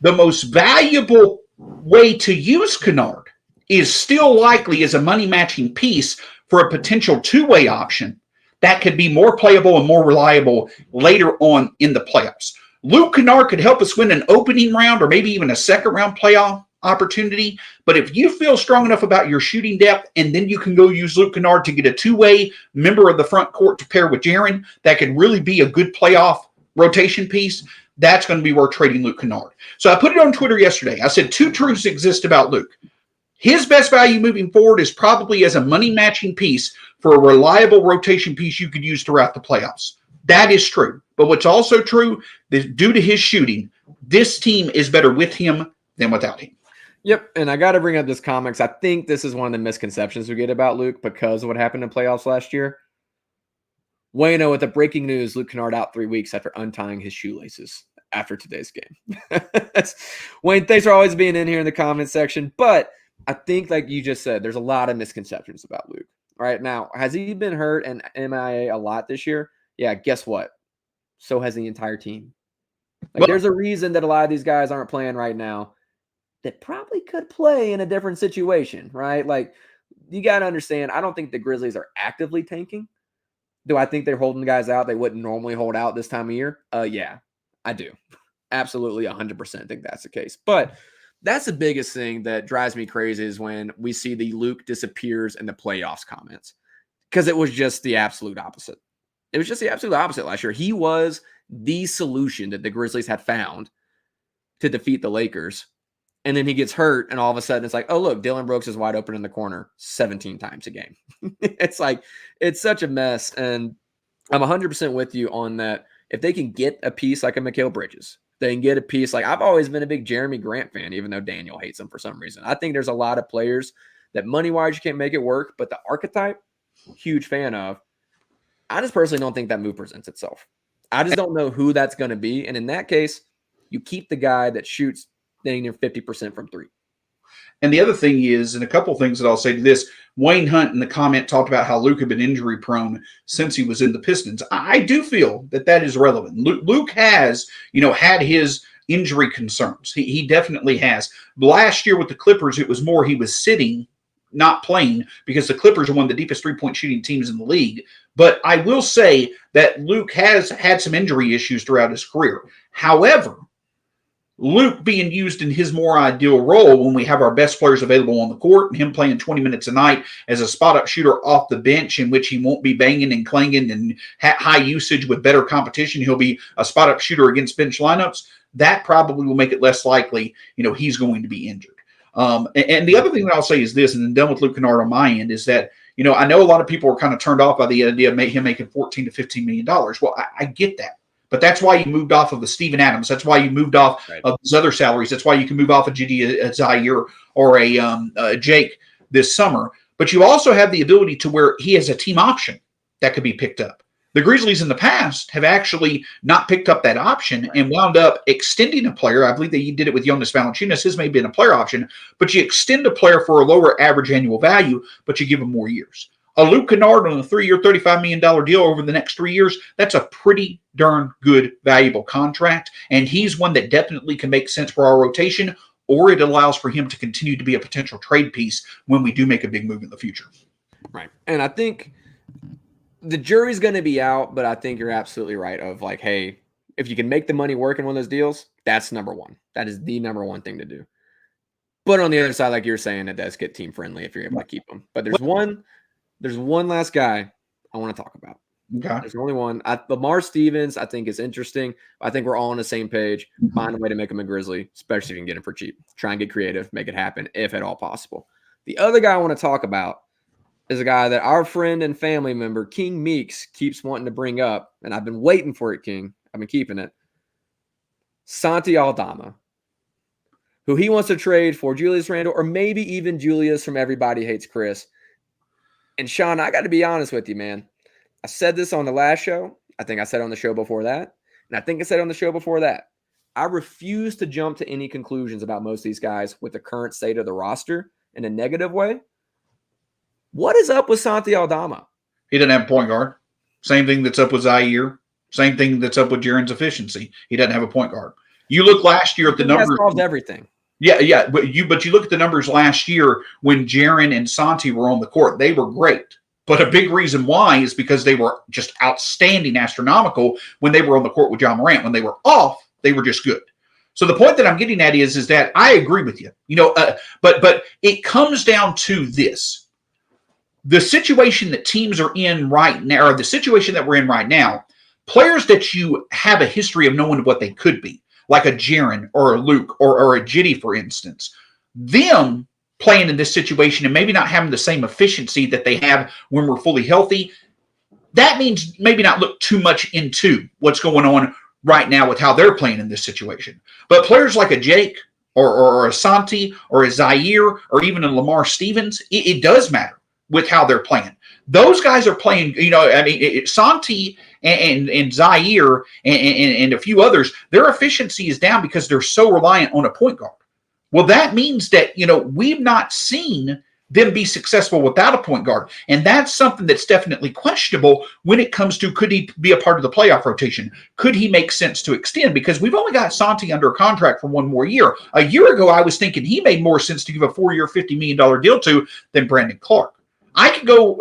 the most valuable way to use Kennard is still likely as a money-matching piece for a potential 2-way option that could be more playable and more reliable later on in the playoffs. Luke Kennard could help us win an opening round or maybe even a second-round playoff opportunity. But if you feel strong enough about your shooting depth, and then you can go use Luke Kennard to get a 2-way member of the front court to pair with Jaren, that could really be a good playoff rotation piece, that's going to be worth trading Luke Kennard. So I put it on Twitter yesterday. I said 2 truths exist about Luke. His best value moving forward is probably as a money-matching piece for a reliable rotation piece you could use throughout the playoffs. That is true. But what's also true is due to his shooting, this team is better with him than without him. Yep, and I got to bring up this comics. I think this is one of the misconceptions we get about Luke because of what happened in playoffs last year. Wayno with the breaking news, Luke Kennard out 3 weeks after untying his shoelaces after today's game. Wayne, thanks for always being in here in the comment section. But I think, like you just said, there's a lot of misconceptions about Luke. Right now, has he been hurt and MIA a lot this year? Yeah, guess what? So has the entire team. There's a reason that a lot of these guys aren't playing right now that probably could play in a different situation, right? Like, you got to understand, I don't think the Grizzlies are actively tanking. Do I think they're holding guys out they wouldn't normally hold out this time of year? Yeah, I do. Absolutely 100% think that's the case. But that's the biggest thing that drives me crazy is when we see the Luke disappears in the playoffs comments, because it was just the absolute opposite. It was just the absolute opposite last year. He was the solution that the Grizzlies had found to defeat the Lakers. And then he gets hurt, and all of a sudden it's like, oh, look, Dylan Brooks is wide open in the corner 17 times a game. It's like, it's such a mess. And I'm 100% with you on that. if they can get a piece like a Mikal Bridges, they can get a piece like I've always been a big Jeremy Grant fan, even though Daniel hates him for some reason. I think there's a lot of players that money-wise you can't make it work, but the archetype, huge fan of. I just personally don't think that move presents itself. I just don't know who that's going to be. And in that case, you keep the guy that shoots dang near 50% from three. And the other thing is, and a couple of things that I'll say to this, Wayne Hunt in the comment talked about how Luke had been injury prone since he was in the Pistons. I do feel that is relevant. Luke has, had his injury concerns. He definitely has. Last year with the Clippers, it was more he was sitting, not playing, because the Clippers are one of the deepest three-point shooting teams in the league. But I will say that Luke has had some injury issues throughout his career. However, Luke being used in his more ideal role when we have our best players available on the court and him playing 20 minutes a night as a spot-up shooter off the bench in which he won't be banging and clanging and high usage with better competition. He'll be a spot-up shooter against bench lineups. That probably will make it less likely, he's going to be injured. And the other thing that I'll say is this, and then done with Luke Kennard on my end, is that, I know a lot of people are kind of turned off by the idea of him making $14 to $15 million. Well, I get that. But that's why you moved off of the Steven Adams. That's why you moved off of those other salaries. That's why you can move off of GD Zaire or a Jake this summer. But you also have the ability to where he has a team option that could be picked up. The Grizzlies in the past have actually not picked up that option and wound up extending a player. I believe that you did it with Jonas Valanciunas. His may have been a player option, but you extend a player for a lower average annual value, but you give him more years. A Luke Kennard on a 3-year, $35 million deal over the next 3 years, that's a pretty darn good, valuable contract. And he's one that definitely can make sense for our rotation, or it allows for him to continue to be a potential trade piece when we do make a big move in the future. Right. And I think the jury's going to be out, but I think you're absolutely right of like, hey, if you can make the money work in one of those deals, that's number one. That is the number one thing to do. But on the other side, like you're saying, it does get team friendly if you're able to keep them. But there's one last guy I want to talk about. Okay. There's only one. Lamar Stevens, I think, is interesting. I think we're all on the same page. Find a way to make him a Grizzly, especially if you can get him for cheap. Try and get creative, make it happen, if at all possible. The other guy I want to talk about is a guy that our friend and family member, King Meeks, keeps wanting to bring up, and I've been waiting for it, King. I've been keeping it. Santi Aldama, who he wants to trade for Julius Randle, or maybe even Julius from Everybody Hates Chris. And Shawn, I got to be honest with you, man. I said this on the last show. I think I said it on the show before that. And I think I said it on the show before that. I refuse to jump to any conclusions about most of these guys with the current state of the roster in a negative way. What is up with Santi Aldama? He doesn't have a point guard. Same thing that's up with Zaire. Same thing that's up with Jaren's efficiency. He doesn't have a point guard. You look last year at the numbers. That solved everything. Yeah. But you look at the numbers last year when Jaren and Santi were on the court. They were great. But a big reason why is because they were just outstanding, astronomical when they were on the court with John Morant. When they were off, they were just good. So the point that I'm getting at is that I agree with you. But it comes down to this. The situation that teams are in right now, or the situation that we're in right now, players that you have a history of knowing what they could be, like a Jaren or a Luke or a Jitty, for instance, them playing in this situation and maybe not having the same efficiency that they have when we're fully healthy, that means maybe not look too much into what's going on right now with how they're playing in this situation. But players like a Jake or a Santi or a Zaire or even a Lamar Stevens, it does matter with how they're playing. Those guys are playing, Santi and Zaire and a few others, their efficiency is down because they're so reliant on a point guard. Well, that means that, we've not seen them be successful without a point guard. And that's something that's definitely questionable when it comes to, could he be a part of the playoff rotation? Could he make sense to extend? Because we've only got Santi under a contract for one more year. A year ago, I was thinking he made more sense to give a 4-year, $50 million deal to than Brandon Clark. I could go,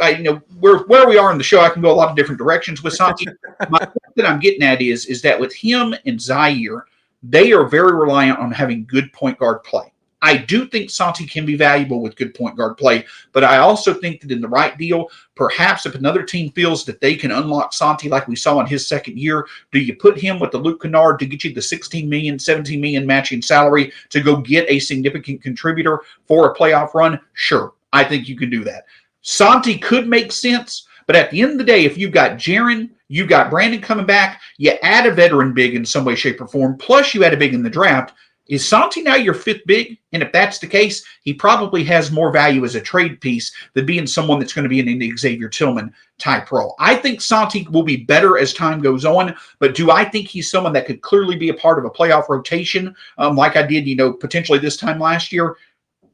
where we are in the show, I can go a lot of different directions with Santi. My point that I'm getting at is that with him and Zaire, they are very reliant on having good point guard play. I do think Santi can be valuable with good point guard play, but I also think that in the right deal, perhaps if another team feels that they can unlock Santi like we saw in his second year, do you put him with the Luke Kennard to get you the $16 million, $17 million matching salary to go get a significant contributor for a playoff run? Sure, I think you can do that. Santi could make sense, but at the end of the day, if you've got Jaren, You got Brandon coming back. You add a veteran big in some way, shape, or form. Plus, you add a big in the draft. Is Santi now your fifth big? And if that's the case, he probably has more value as a trade piece than being someone that's going to be in an Xavier Tillman type role. I think Santi will be better as time goes on, but do I think he's someone that could clearly be a part of a playoff rotation like I did, potentially this time last year?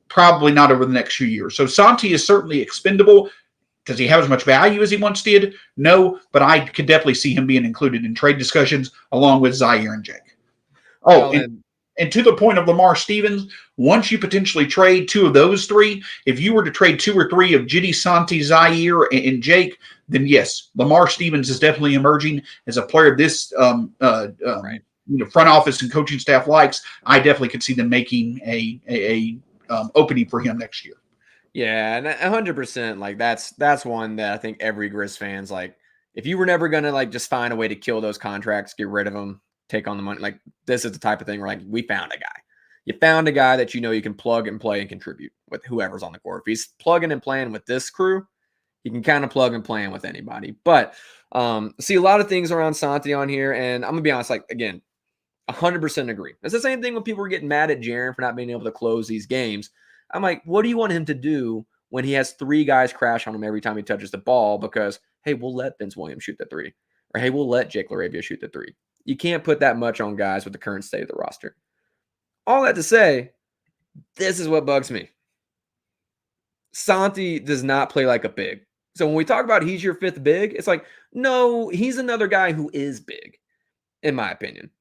Probably not over the next few years. So Santi is certainly expendable. Does he have as much value as he once did? No, but I could definitely see him being included in trade discussions along with Zaire and Jake. Oh, and to the point of Lamar Stevens, once you potentially trade two of those three, if you were to trade two or three of Jitty, Santi, Zaire, and Jake, then yes, Lamar Stevens is definitely emerging as a player this right. Front office and coaching staff likes. I definitely could see them making a opening for him next year. Yeah, and 100%. Like that's one that I think every Grizz fans like. If you were never gonna like just find a way to kill those contracts, get rid of them, take on the money, like this is the type of thing where like we found a guy. You found a guy that you can plug and play and contribute with whoever's on the court. If he's plugging and playing with this crew, you can kind of plug and play with anybody. But see a lot of things around Santi on here, and I'm gonna be honest, like again, 100% agree. It's the same thing when people were getting mad at Jaren for not being able to close these games. I'm like, what do you want him to do when he has three guys crash on him every time he touches the ball? Because, hey, we'll let Vince Williams shoot the three. Or, hey, we'll let Jake LaRavia shoot the three. You can't put that much on guys with the current state of the roster. All that to say, this is what bugs me. Santi does not play like a big. So when we talk about he's your fifth big, it's like, no, he's another guy who is big, in my opinion.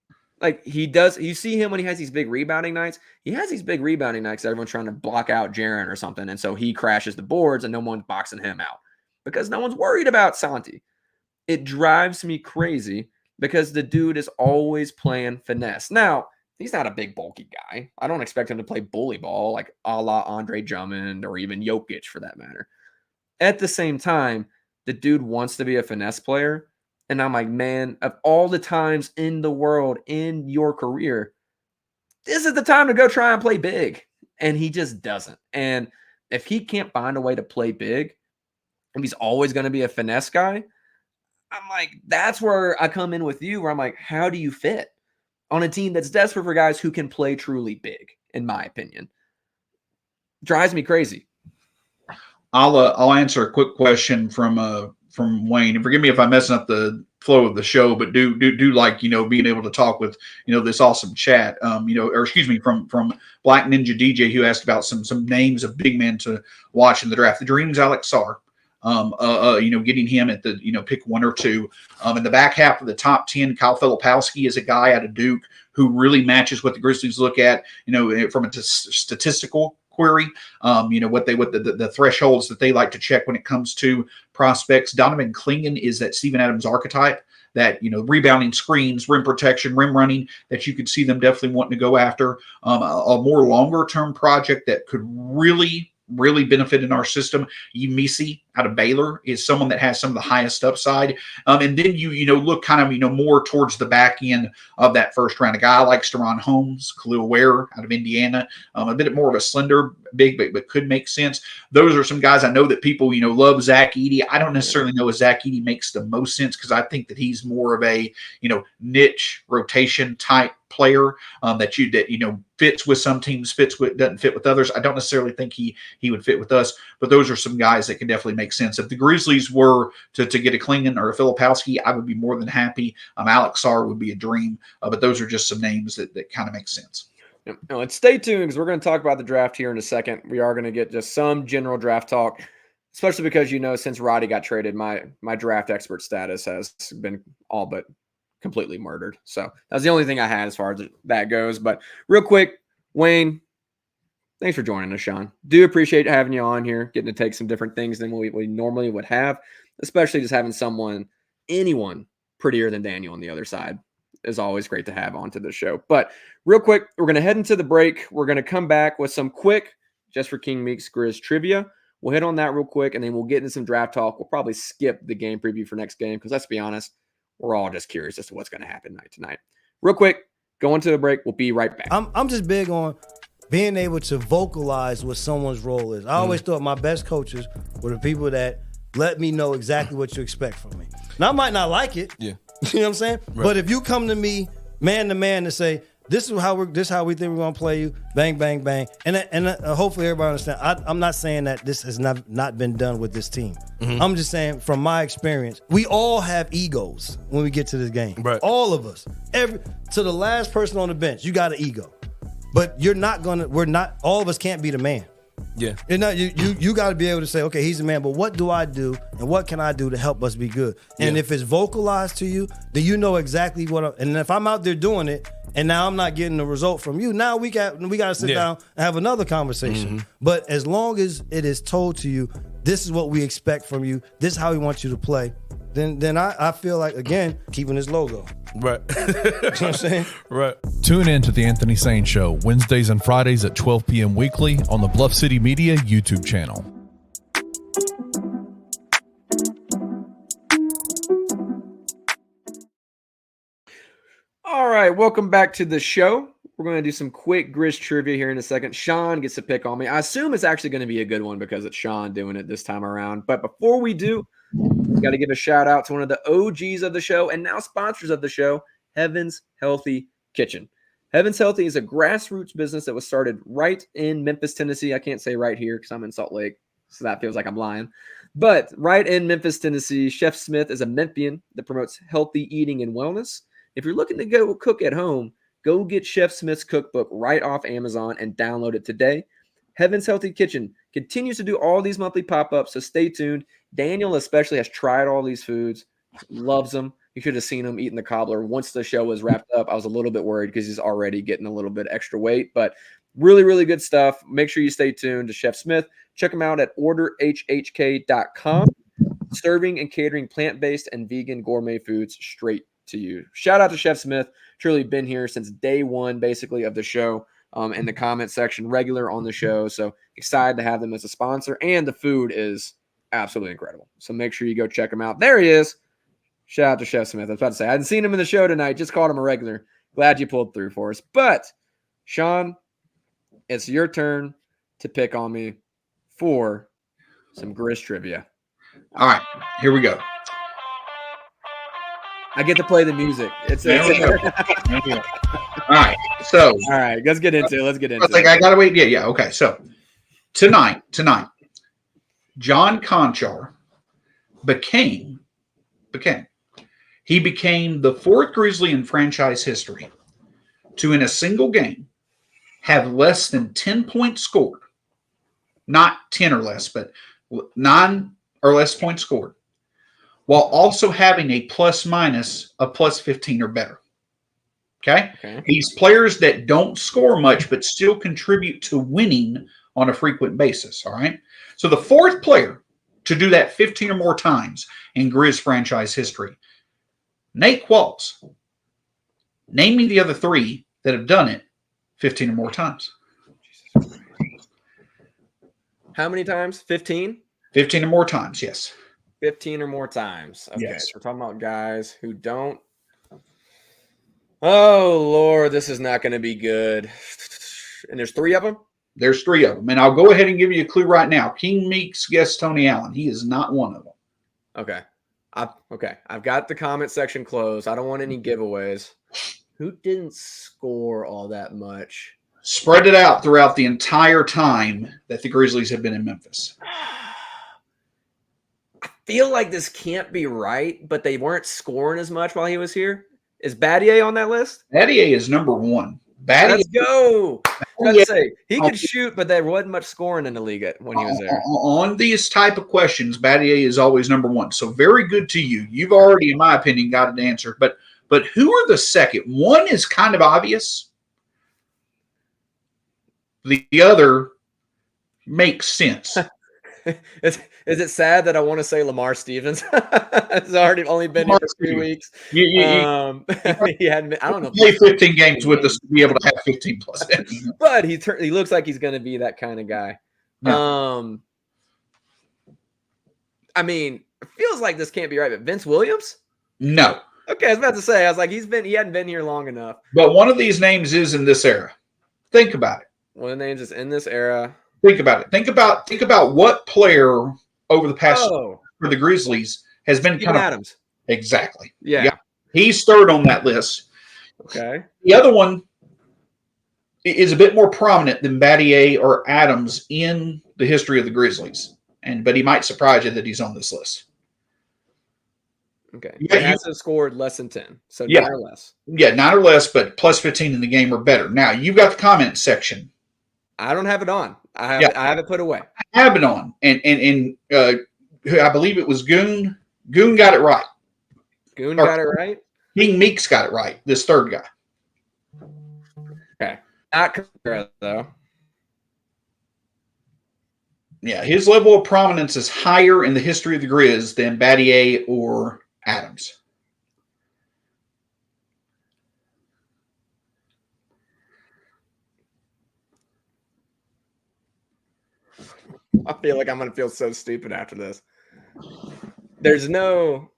Like he does, you see him when he has these big rebounding nights. He has these big rebounding nights that everyone's trying to block out Jaren or something. And so he crashes the boards and no one's boxing him out because no one's worried about Santi. It drives me crazy because the dude is always playing finesse. Now, he's not a big, bulky guy. I don't expect him to play bully ball like a la Andre Drummond or even Jokic for that matter. At the same time, the dude wants to be a finesse player. And I'm like, man, of all the times in the world in your career, this is the time to go try and play big. And he just doesn't. And if he can't find a way to play big, and he's always going to be a finesse guy, I'm like, that's where I come in with you, where I'm like, how do you fit on a team that's desperate for guys who can play truly big, in my opinion? Drives me crazy. I'll answer a quick question from Wayne, and forgive me if I'm messing up the flow of the show, but do like being able to talk with this awesome chat, or excuse me, from Black Ninja DJ, who asked about some names of big men to watch in the draft. The Dream's Alex Sarr, getting him at the pick 1 or 2. In the back half of the top 10, Kyle Filipowski is a guy out of Duke who really matches what the Grizzlies look at, from a statistical query, what the thresholds that they like to check when it comes to prospects. Donovan Clingan is that Steven Adams archetype, that rebounding, screens, rim protection, rim running, that you could see them definitely wanting to go after. A more longer term project that could really benefit in our system. Yemisi out of Baylor is someone that has some of the highest upside. And then you look kind of more towards the back end of that first round. A guy like Steron Holmes, Khalil Ware out of Indiana, a bit more of a slender big, but could make sense. Those are some guys I know that people love. Zach Edey. I don't necessarily know if Zach Edey makes the most sense because I think that he's more of a niche rotation type player that fits with some teams, doesn't fit with others. I don't necessarily think he would fit with us, but those are some guys that can definitely make sense. If the Grizzlies were to get a Clingan or a Filipowski, I would be more than happy. Alex Sarr would be a dream, but those are just some names that kind of make sense. Now, let's stay tuned because we're going to talk about the draft here in a second. We are going to get just some general draft talk, especially because since Roddy got traded, my draft expert status has been all but completely murdered. So that's the only thing I had as far as that goes. But real quick, Wayne, thanks for joining us, Shawn. Do appreciate having you on here, getting to take some different things than we normally would have, especially just having anyone prettier than Daniel on the other side is always great to have onto the show. But real quick, we're going to head into the break. We're going to come back with some quick, just for King Meek's Grizz Trivia. We'll hit on that real quick, and then we'll get into some draft talk. We'll probably skip the game preview for next game because let's be honest, we're all just curious as to what's going to happen night tonight. Real quick, going to the break. We'll be right back. I'm just big on being able to vocalize what someone's role is. I always thought my best coaches were the people that let me know exactly what you expect from me. Now I might not like it. Yeah. You know what I'm saying? Right. But if you come to me man to man and say, this is how we think we're gonna play you, bang, bang, bang, and hopefully everybody understand. I'm not saying that this has not been done with this team. Mm-hmm. I'm just saying from my experience, we all have egos when we get to this game. Right. All of us, to the last person on the bench, you got an ego, but all of us can't be the man. Yeah. You got to be able to say, okay, he's the man, but what do I do and what can I do to help us be good? And if it's vocalized to you, then you know exactly and if I'm out there doing it and now I'm not getting the result from you, now we got to sit down and have another conversation. Mm-hmm. But as long as it is told to you, this is what we expect from you, this is how we want you to play, then I feel like, again, keeping this logo. Right. You know what I'm saying? Right. Tune in to the Anthony Sane Show Wednesdays and Fridays at 12 p.m. weekly on the Bluff City Media YouTube channel. All right, welcome back to the show. We're going to do some quick Grizz Trivia here in a second. Shawn gets to pick on me. I assume it's actually going to be a good one because it's Shawn doing it this time around. But before we do, we got to give a shout out to one of the OGs of the show and now sponsors of the show, Heaven's Healthy Kitchen. Heaven's Healthy is a grassroots business that was started right in Memphis, Tennessee. I can't say right here because I'm in Salt Lake, so that feels like I'm lying. But right in Memphis, Tennessee, Chef Smith is a Memphian that promotes healthy eating and wellness. If you're looking to go cook at home, go get Chef Smith's cookbook right off Amazon and download it today. Heaven's Healthy Kitchen continues to do all these monthly pop-ups, so stay tuned. Daniel especially has tried all these foods, loves them. You should have seen him eating the cobbler. Once the show was wrapped up, I was a little bit worried because he's already getting a little bit extra weight, but really, really good stuff. Make sure you stay tuned to Chef Smith. Check him out at orderhhk.com. Serving and catering plant-based and vegan gourmet foods straight to you. Shout out to Chef Smith. Truly been here since day one, basically, of the show. In the comment section, regular on the show. So excited to have them as a sponsor. And the food is absolutely incredible. So make sure you go check him out. There he is. Shout out to Chef Smith. I was about to say, I hadn't seen him in the show tonight. Just called him a regular. Glad you pulled through for us. But, Shawn, it's your turn to pick on me for some Grizz Trivia. All right, here we go. I get to play the music. There we go. All right, so. All right, let's get into it. I think I got to wait. Yeah, okay. So, tonight, John Conchar became the fourth Grizzly in franchise history to, in a single game, have less than 10 points scored. Not 10 or less, but 9 or less points scored, while also having a plus-minus of plus 15 or better. Okay? These players that don't score much but still contribute to winning on a frequent basis, all right? So the fourth player to do that 15 or more times in Grizz franchise history, Nate Qualls. Name me the other three that have done it 15 or more times. How many times? 15? 15 or more times, yes. 15 or more times. Okay, Yes. So we're talking about guys who don't. Oh, Lord, this is not going to be good. And there's 3 of them? There's 3 of them. And I'll go ahead and give you a clue right now. King Meeks guessed Tony Allen. He is not one of them. Okay. I've got the comment section closed. I don't want any giveaways. Who didn't score all that much? Spread it out throughout the entire time that the Grizzlies have been in Memphis. I feel like this can't be right, but they weren't scoring as much while he was here. Is Battier on that list? Battier is number 1. Let's go. Let's say he could shoot, but there wasn't much scoring in the league when he was there. On these type of questions, Battier is always number 1. So very good to you. You've already, in my opinion, got an answer. But who are the second? One is kind of obvious. The other makes sense. Is it sad that I want to say Lamar Stevens? It's already only been here for 3 weeks. He hadn't been, I don't know. Play 15 games with us to be able to have 15 plus. But he looks like he's going to be that kind of guy. Yeah. I mean, it feels like this can't be right. But Vince Williams? No. Okay, I was about to say. I was like, he hadn't been here long enough. But one of these names is in this era. Think about it. One of the names is in this era. Think about it. Think about what player over the past for the Grizzlies has been Steven Adams. Exactly. Yeah. He's third on that list. Okay. The other one is a bit more prominent than Battier or Adams in the history of the Grizzlies. But he might surprise you that he's on this list. Okay. Yeah, He has to have scored less than 10. So Yeah. 9 or less. Yeah, 9 or less, but plus 15 in the game or better. Now, you've got the comments section. I don't have it on. I have it put away. I have it on. And I believe it was Goon. Goon got it right. Goon got it right? King Meeks got it right, this third guy. Okay. Not correct, though. Yeah, his level of prominence is higher in the history of the Grizz than Battier or Adams. I feel like I'm going to feel so stupid after this. There's no...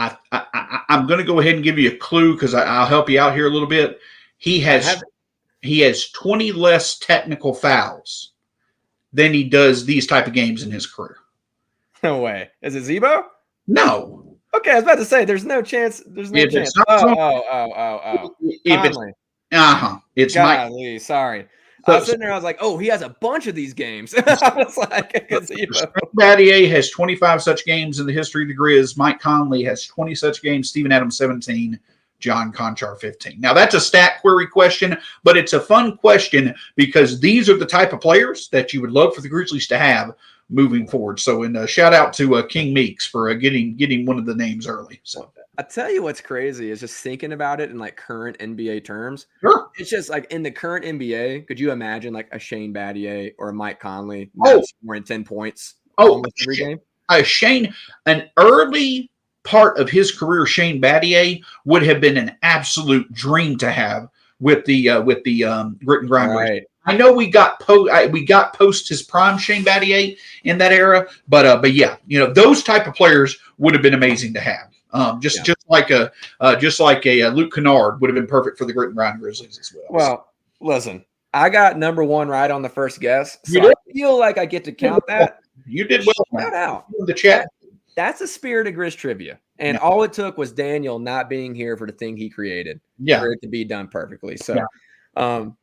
I'm going to go ahead and give you a clue because I'll help you out here a little bit. He has 20 less technical fouls than he does these type of games in his career. No way. Is it Zebo? No. Okay, I was about to say there's no chance. There's no If chance. it's not Conley. It's Golly, Mike. sorry. I was sitting there. I was like, "Oh, he has a bunch of these games." I was like, Battier has 25 such games in the history of the Grizz. Mike Conley has 20 such games. Steven Adams 17. John Conchar 15. Now that's a stat query question, but it's a fun question because these are the type of players that you would love for the Grizzlies to have moving forward. So, and shout out to King Meeks for getting one of the names early. So. I tell you what's crazy is just thinking about it in like current NBA terms. Sure. It's just like in the current NBA, could you imagine like a Shane Battier or a Mike Conley scoring 10 points almost every game? Shane, an early part of his career, Shane Battier would have been an absolute dream to have with the grit and grind. Right. I know we got post his prime Shane Battier in that era, but yeah, those type of players would have been amazing to have. Just like a Luke Kennard would have been perfect for the Grit and Grind Grizzlies as well. Well, listen, I got number 1 right on the first guess, so I feel like I get to count that. You did well. Shout out in the chat. That's the spirit of Grizz Trivia, and all it took was Daniel not being here for the thing he created for it to be done perfectly. So.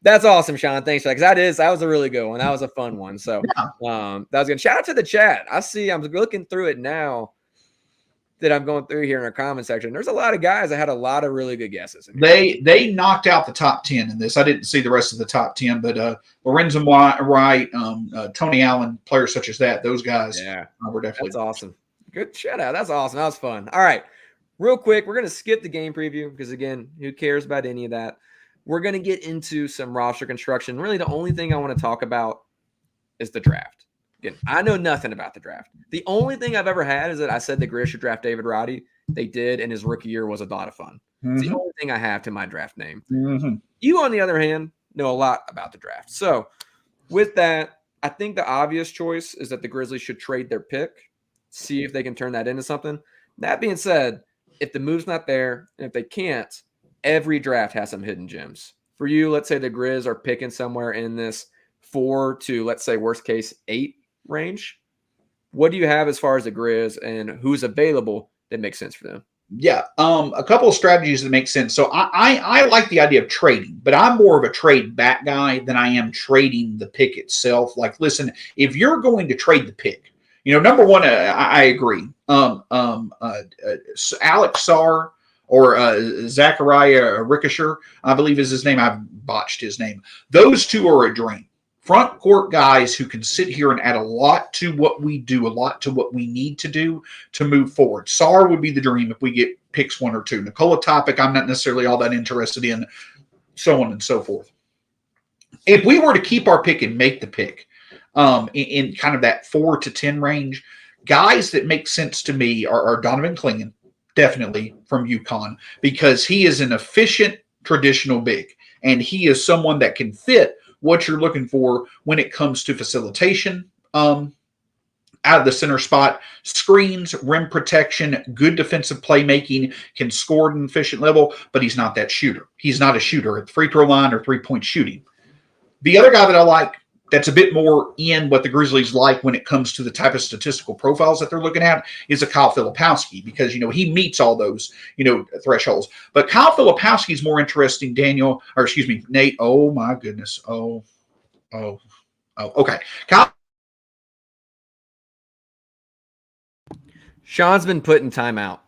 That's awesome, Shawn. Thanks for that. Because that was a really good one. That was a fun one. So that was good. Shout out to the chat. I'm looking through it now that I'm going through here in our comment section. There's a lot of guys that had a lot of really good guesses. They knocked out the top 10 in this. I didn't see the rest of the top 10, but Lorenzo Wright, Tony Allen, players such as that, those guys were definitely. That's awesome. Good shout out. That's awesome. That was fun. All right. Real quick, we're going to skip the game preview because, again, who cares about any of that? We're going to get into some roster construction. Really, the only thing I want to talk about is the draft. Again, I know nothing about the draft. The only thing I've ever had is that I said the Grizz should draft David Roddy. They did, and his rookie year was a lot of fun. It's the only thing I have to my draft name. You, on the other hand, know a lot about the draft. So, with that, I think the obvious choice is that the Grizzlies should trade their pick, see if they can turn that into something. That being said, if the move's not there, and if they can't, every draft has some hidden gems. For you, let's say the Grizz are picking somewhere in this 4 to, let's say, worst case, 8 range. What do you have as far as the Grizz and who's available that makes sense for them? Yeah, a couple of strategies that make sense. So I like the idea of trading, but I'm more of a trade back guy than I am trading the pick itself. Like, listen, if you're going to trade the pick, number one, I agree. Alex Sarr or Zachariah Ricochet, I believe is his name. I've botched his name. Those two are a dream. Front court guys who can sit here and add a lot to what we do, a lot to what we need to do to move forward. Sarr would be the dream if we get picks 1 or 2. Nikola Topic, I'm not necessarily all that interested in, so on and so forth. If we were to keep our pick and make the pick in kind of that 4 to 10 range, guys that make sense to me are Donovan Clingan, definitely from UConn, because he is an efficient traditional big, and he is someone that can fit what you're looking for when it comes to facilitation out of the center spot, screens, rim protection, good defensive playmaking, can score at an efficient level, but he's not that shooter. He's not a shooter at the free throw line or three-point shooting. The other guy that I like that's a bit more in what the Grizzlies like when it comes to the type of statistical profiles that they're looking at is a Kyle Filipowski, because, he meets all those, thresholds. But Kyle Filipowski is more interesting, Nate. Oh, my goodness. Okay. Sean's been put in timeout.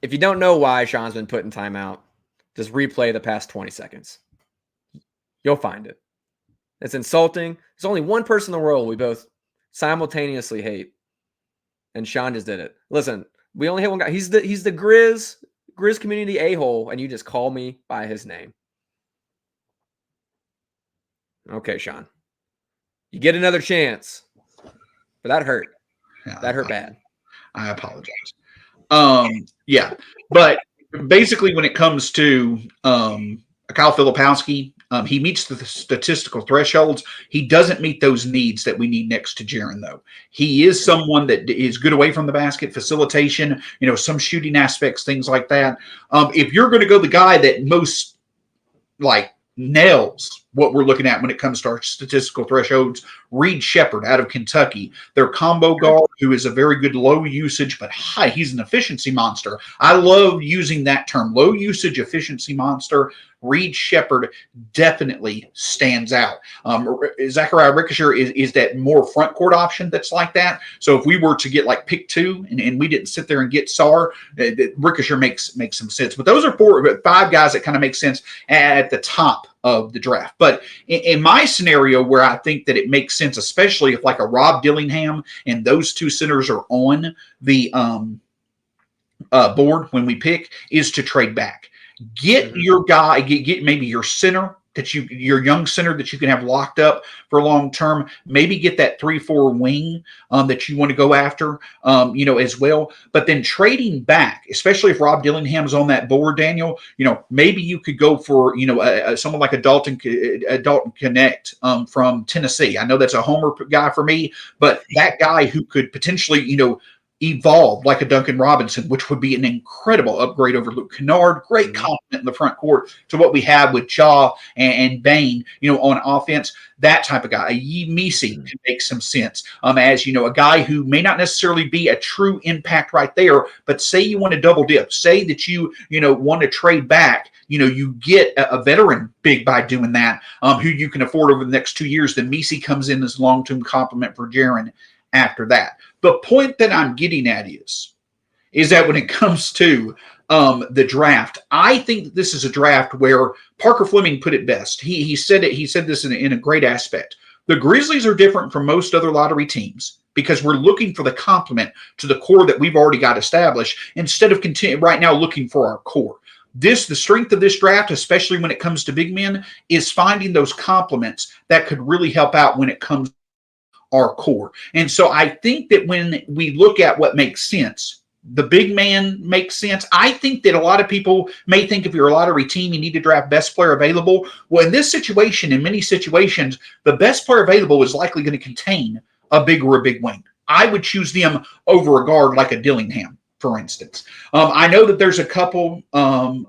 If you don't know why Sean's been put in timeout, just replay the past 20 seconds. You'll find it. It's insulting. There's only one person in the world we both simultaneously hate, and Sean just did it. Listen, we only have one guy. He's the Grizz community a-hole, and you just call me by his name. Okay, Sean. You get another chance. But that hurt. Yeah, that hurt bad. I apologize. Yeah. But basically when it comes to Kyle Filipowski, he meets the statistical thresholds. He doesn't meet those needs that we need next to Jaren, though. He is someone that is good away from the basket, facilitation, some shooting aspects, things like that. If you're going to go the guy that most nails what we're looking at when it comes to our statistical thresholds, Reed Shepherd out of Kentucky, their combo guard, who is a very good low usage, but high. He's an efficiency monster. I love using that term, low usage efficiency monster. Reed Shepherd definitely stands out. Zachariah Ricochet is that more front court option that's like that. So if we were to get pick two and we didn't sit there and get Sar, Ricochet makes some sense. But those are 5 guys that kind of make sense at the top of the draft. But in my scenario where I think that it makes sense, especially if a Rob Dillingham and those two centers are on the board when we pick, is to trade back. Get your guy, get maybe your center your young center that you can have locked up for long term. Maybe get that 3-4 wing that you want to go after, as well. But then trading back, especially if Rob Dillingham's on that board, Daniel, maybe you could go for someone like a Dalton Connect from Tennessee. I know that's a homer guy for me, but that guy who could potentially evolved like a Duncan Robinson, which would be an incredible upgrade over Luke Kennard. Great compliment in the front court to what we have with Jaw and Bain, on offense. That type of guy. A Yee Misi can make some sense as, a guy who may not necessarily be a true impact right there, but say you want to double dip. Say that you want to trade back. You get a veteran big by doing that, who you can afford over the next 2 years. Then Misi comes in as long-term complement for Jaren after that. The point that I'm getting at is that when it comes to the draft, I think that this is a draft where Parker Fleming put it best. He said it. He said this in a great aspect. The Grizzlies are different from most other lottery teams because we're looking for the complement to the core that we've already got established instead of right now looking for our core. The strength of this draft, especially when it comes to big men, is finding those complements that could really help out when it comes to our core. And so I think that when we look at what makes sense, the big man makes sense. I think that a lot of people may think if you're a lottery team, you need to draft best player available. Well, in this situation, in many situations, the best player available is likely going to contain a big wing. I would choose them over a guard like a Dillingham, for instance. I know that there's a couple of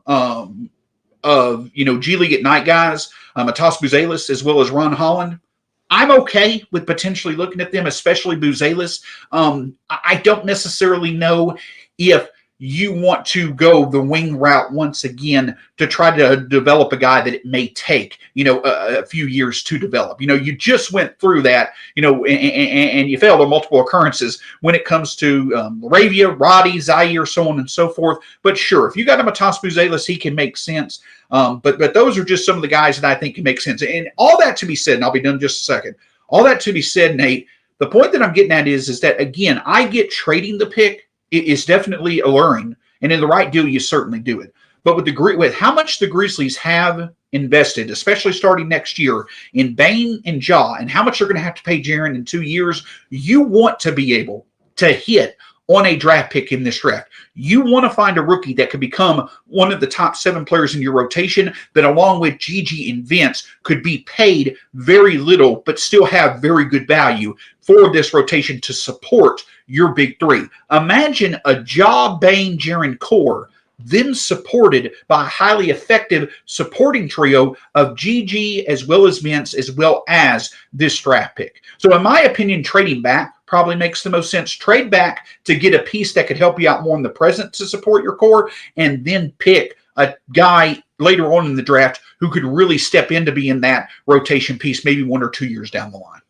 G League at Night guys, Matas Buzelis as well as Ron Holland. I'm okay with potentially looking at them, especially Buzelis. I don't necessarily know if you want to go the wing route once again to try to develop a guy that it may take, a few years to develop. You just went through that, and you failed on multiple occurrences when it comes to Laravia, Roddy, Zaire, so on and so forth. But sure, if you got a Matas Buzelis, he can make sense. But those are just some of the guys that I think can make sense. And all that to be said, and I'll be done in just a second. All that to be said, Nate, the point that I'm getting at is that, again, I get trading the pick is definitely alluring. And in the right deal, you certainly do it. But with how much the Grizzlies have invested, especially starting next year, in Bain and Jaw, and how much they're going to have to pay Jaren in 2 years, you want to be able to hit on a draft pick in this draft. You want to find a rookie that could become one of the top 7 players in your rotation that, along with Gigi and Vince, could be paid very little but still have very good value for this rotation to support your big three. Imagine a Ja, Bain, Jaren core them supported by a highly effective supporting trio of GG as well as Vince as well as this draft pick. So in my opinion, trading back probably makes the most sense. Trade back to get a piece that could help you out more in the present to support your core, and then pick a guy later on in the draft who could really step into being that rotation piece maybe 1 or 2 years down the line.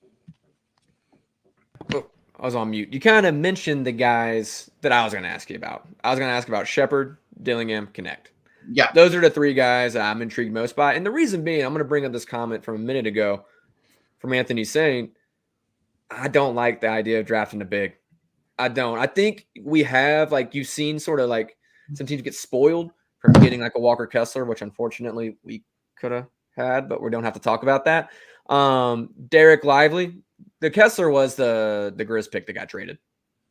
Oh, I was on mute. You kind of mentioned the guys that I was going to ask you about. I was going to ask about Shepard, Dillingham, Connect. Yeah. Those are the 3 guys I'm intrigued most by. And the reason being, I'm going to bring up this comment from a minute ago from Anthony saying, I don't like the idea of drafting a big. I don't. I think we have, like, you've seen sort of like some teams get spoiled from getting like a Walker Kessler, which unfortunately we could have had, but we don't have to talk about that. Derek Lively. The Kessler was the Grizz pick that got traded.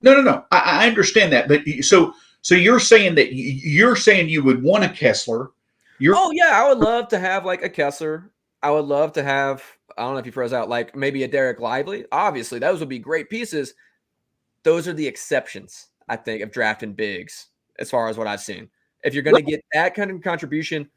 No. I understand that, but so you're saying that you're saying you would want a Kessler. I would love to have like a Kessler. I would love to have, I don't know if you froze out, like maybe a Derek Lively. Obviously, those would be great pieces. Those are the exceptions, I think, of drafting bigs as far as what I've seen. If you're going to get that kind of contribution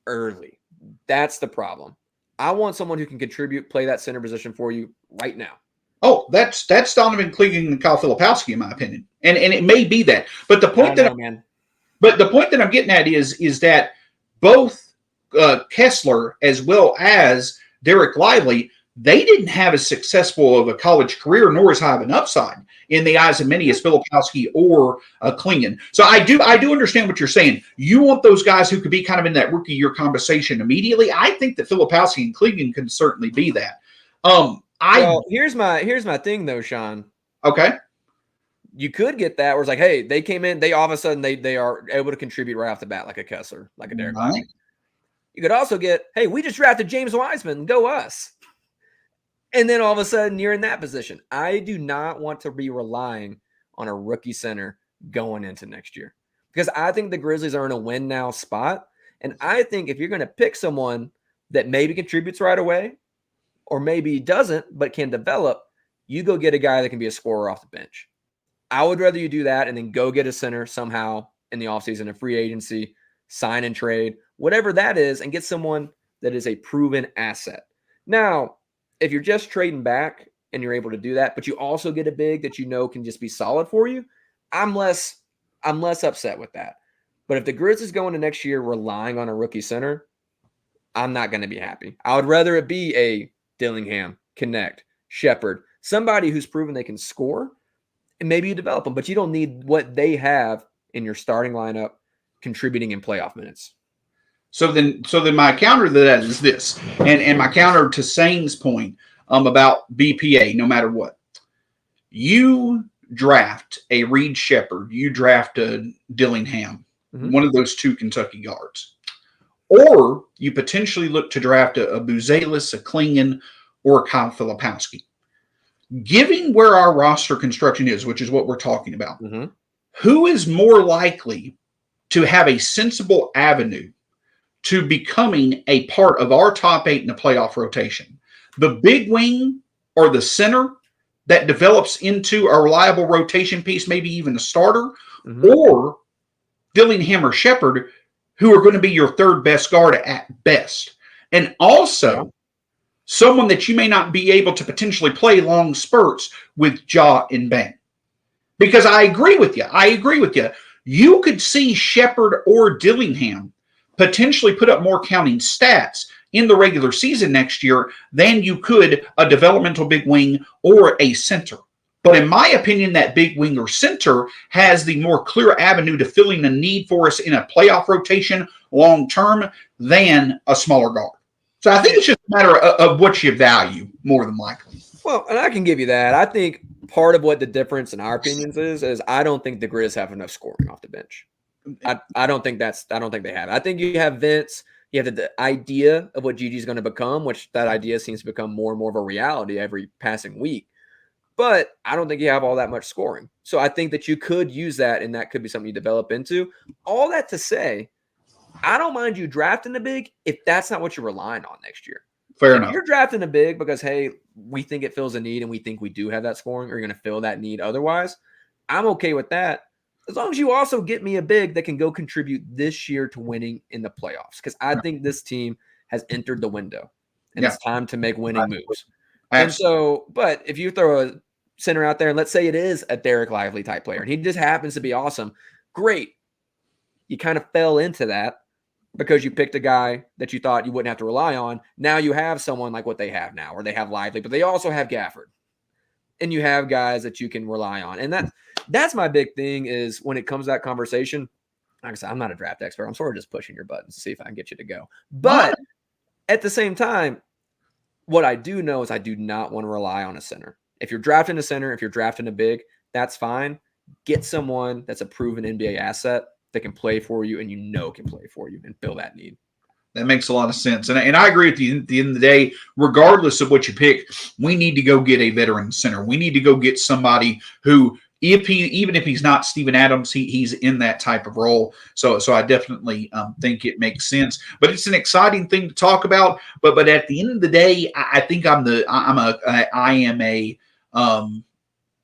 early, that's the problem. I want someone who can contribute, play that center position for you right now. Oh, that's Donovan Cleveland and Kyle Filipowski, in my opinion, and it may be that. But the point the point that I'm getting at is that both Kessler as well as Derek Lively, they didn't have as successful of a college career, nor as high of an upside in the eyes of many as Filipowski or Klingon. So I do understand what you're saying. You want those guys who could be kind of in that rookie year conversation immediately. I think that Filipowski and Klingon can certainly be that. Here's my thing though, Shawn. Okay. You could get that where it's like, hey, they came in, they all of a sudden they are able to contribute right off the bat, like a Kessler, like a Derek Lively. You could also get, hey, we just drafted James Wiseman, go us. And then all of a sudden you're in that position. I do not want to be relying on a rookie center going into next year because I think the Grizzlies are in a win now spot. And I think if you're going to pick someone that maybe contributes right away or maybe doesn't, but can develop, you go get a guy that can be a scorer off the bench. I would rather you do that and then go get a center somehow in the offseason, a free agency, sign and trade, whatever that is, and get someone that is a proven asset. Now, if you're just trading back and you're able to do that, but you also get a big that you know can just be solid for you, I'm less upset with that. But if the Grizz is going to next year relying on a rookie center, I'm not going to be happy. I would rather it be a Dillingham, Connect, Shepard, somebody who's proven they can score, and maybe you develop them, but you don't need what they have in your starting lineup contributing in playoff minutes. So then my counter to that is this, and my counter to Sane's point about BPA, no matter what. You draft a Reed Shepard, you draft a Dillingham, one of those 2 Kentucky guards. Or you potentially look to draft a Buzelis, a Klingon, or a Kyle Filipowski. Given where our roster construction is, which is what we're talking about, who is more likely to have a sensible avenue to becoming a part of our top 8 in the playoff rotation? The big wing or the center that develops into a reliable rotation piece, maybe even a starter, or Dillingham or Shepard, who are going to be your 3rd best guard at best. And also someone that you may not be able to potentially play long spurts with Ja and Ben. Because I agree with you. You could see Shepard or Dillingham potentially put up more counting stats in the regular season next year than you could a developmental big wing or a center. But in my opinion, that big wing or center has the more clear avenue to filling the need for us in a playoff rotation long term than a smaller guard. So I think it's just a matter of what you value more than likely. Well, and I can give you that. I think part of what the difference in our opinions is I don't think the Grizz have enough scoring off the bench. I don't think they have it. I think you have Vince, you have the idea of what Gigi's going to become, which that idea seems to become more and more of a reality every passing week. But I don't think you have all that much scoring. So I think that you could use that, and that could be something you develop into. All that to say, I don't mind you drafting a big if that's not what you're relying on next year. Fair enough. If you're drafting a big because, hey, we think it fills a need and we think we do have that scoring or you're going to fill that need otherwise, I'm okay with that. as long as you also get me a big that can go contribute this year to winning in the playoffs. Because I think this team has entered the window, and it's time to make winning moves. And so, but if you throw a center out there, and let's say it is a Derek Lively type player, and he just happens to be awesome, great. You kind of fell into that because you picked a guy that you thought you wouldn't have to rely on. Now you have someone like what they have now, or they have Lively, but they also have Gafford. And you have guys that you can rely on. And that's my big thing is when it comes to that conversation, like I said, I'm not a draft expert. I'm sort of just pushing your buttons to see if I can get you to go. But at the same time, what I do know is I do not want to rely on a center. If you're drafting a center, if you're drafting a big, that's fine. Get someone that's a proven NBA asset that can play for you and can play for you and fill that need. That makes a lot of sense. And I agree at the end of the day, regardless of what you pick, we need to go get a veteran center. We need to go get somebody who, even if he's not Steven Adams, he's in that type of role. So I definitely think it makes sense. But it's an exciting thing to talk about. But at the end of the day, I think I am a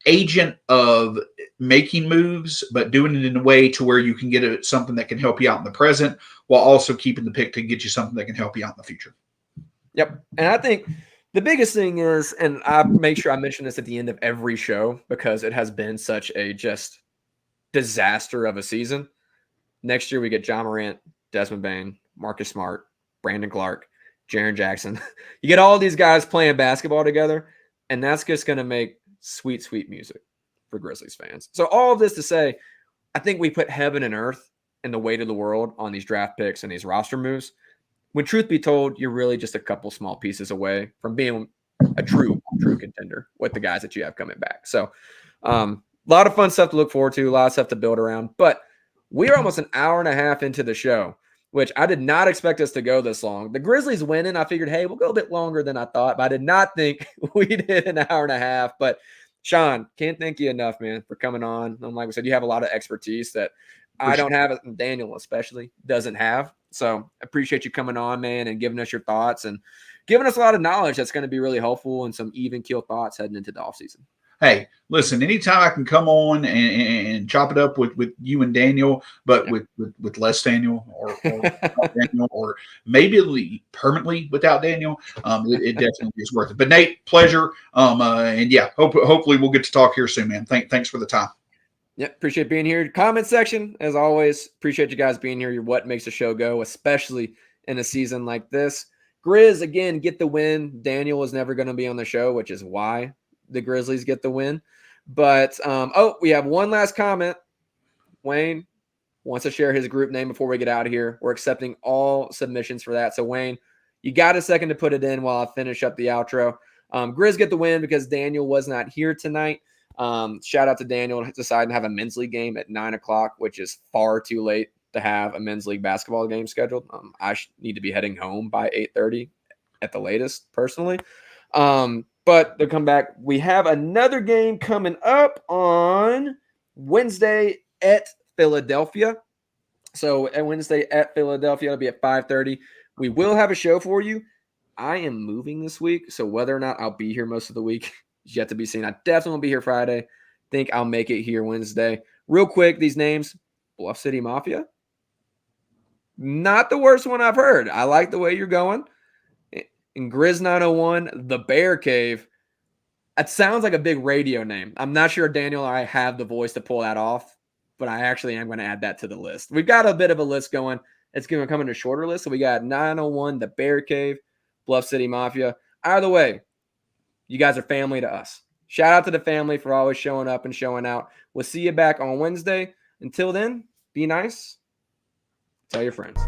agent of making moves, but doing it in a way to where you can get something that can help you out in the present while also keeping the pick to get you something that can help you out in the future. Yep. And I think the biggest thing is, and I make sure I mention this at the end of every show because it has been such a just disaster of a season. Next year we get John Morant, Desmond Bane, Marcus Smart, Brandon Clark, Jaren Jackson. You get all these guys playing basketball together, and that's just going to make sweet, sweet music for Grizzlies fans. So all of this to say, I think we put heaven and earth and the weight of the world on these draft picks and these roster moves. When truth be told, you're really just a couple small pieces away from being a true contender with the guys that you have coming back. So a lot of fun stuff to look forward to, a lot of stuff to build around. But we are almost an hour and a half into the show, which I did not expect us to go this long. The Grizzlies winning, I figured, hey, we'll go a bit longer than I thought, but I did not think we'd hit an hour and a half. But Shawn, can't thank you enough, man, for coming on. And like we said, you have a lot of expertise that I don't have, and Daniel especially doesn't have. So appreciate you coming on, man, and giving us your thoughts and giving us a lot of knowledge that's going to be really helpful and some even keel thoughts heading into the offseason. Hey, listen, anytime I can come on and chop it up with you and Daniel, but with less Daniel or Daniel, or maybe permanently without Daniel, it definitely is worth it. But Nate, pleasure. And yeah, hopefully we'll get to talk here soon, man. Thanks for the time. Yeah, appreciate being here. Comment section, as always. Appreciate you guys being here. You're what makes the show go, especially in a season like this. Grizz, again, get the win. Daniel was never going to be on the show, which is why the Grizzlies get the win. But, we have one last comment. Wayne wants to share his group name before we get out of here. We're accepting all submissions for that. So, Wayne, you got a second to put it in while I finish up the outro. Grizz get the win because Daniel was not here tonight. Shout out to Daniel deciding to have a men's league game at 9:00, which is far too late to have a men's league basketball game scheduled. I need to be heading home by 8:30 at the latest, personally. But they'll come back. We have another game coming up on Wednesday at Philadelphia. So at Wednesday at Philadelphia, it'll be at 5:30. We will have a show for you. I am moving this week, so whether or not I'll be here most of the week is yet to be seen. I definitely won't be here Friday. Think I'll make it here Wednesday. Real quick, these names: Bluff City Mafia. Not the worst one I've heard. I like the way you're going. And Grizz 901, the Bear Cave. It sounds like a big radio name. I'm not sure Daniel or I have the voice to pull that off, but I actually am going to add that to the list. We've got a bit of a list going. It's going to come in a shorter list. So we got 901, the Bear Cave, Bluff City Mafia. Either way, you guys are family to us. Shout out to the family for always showing up and showing out. We'll see you back on Wednesday. Until then, be nice. Tell your friends.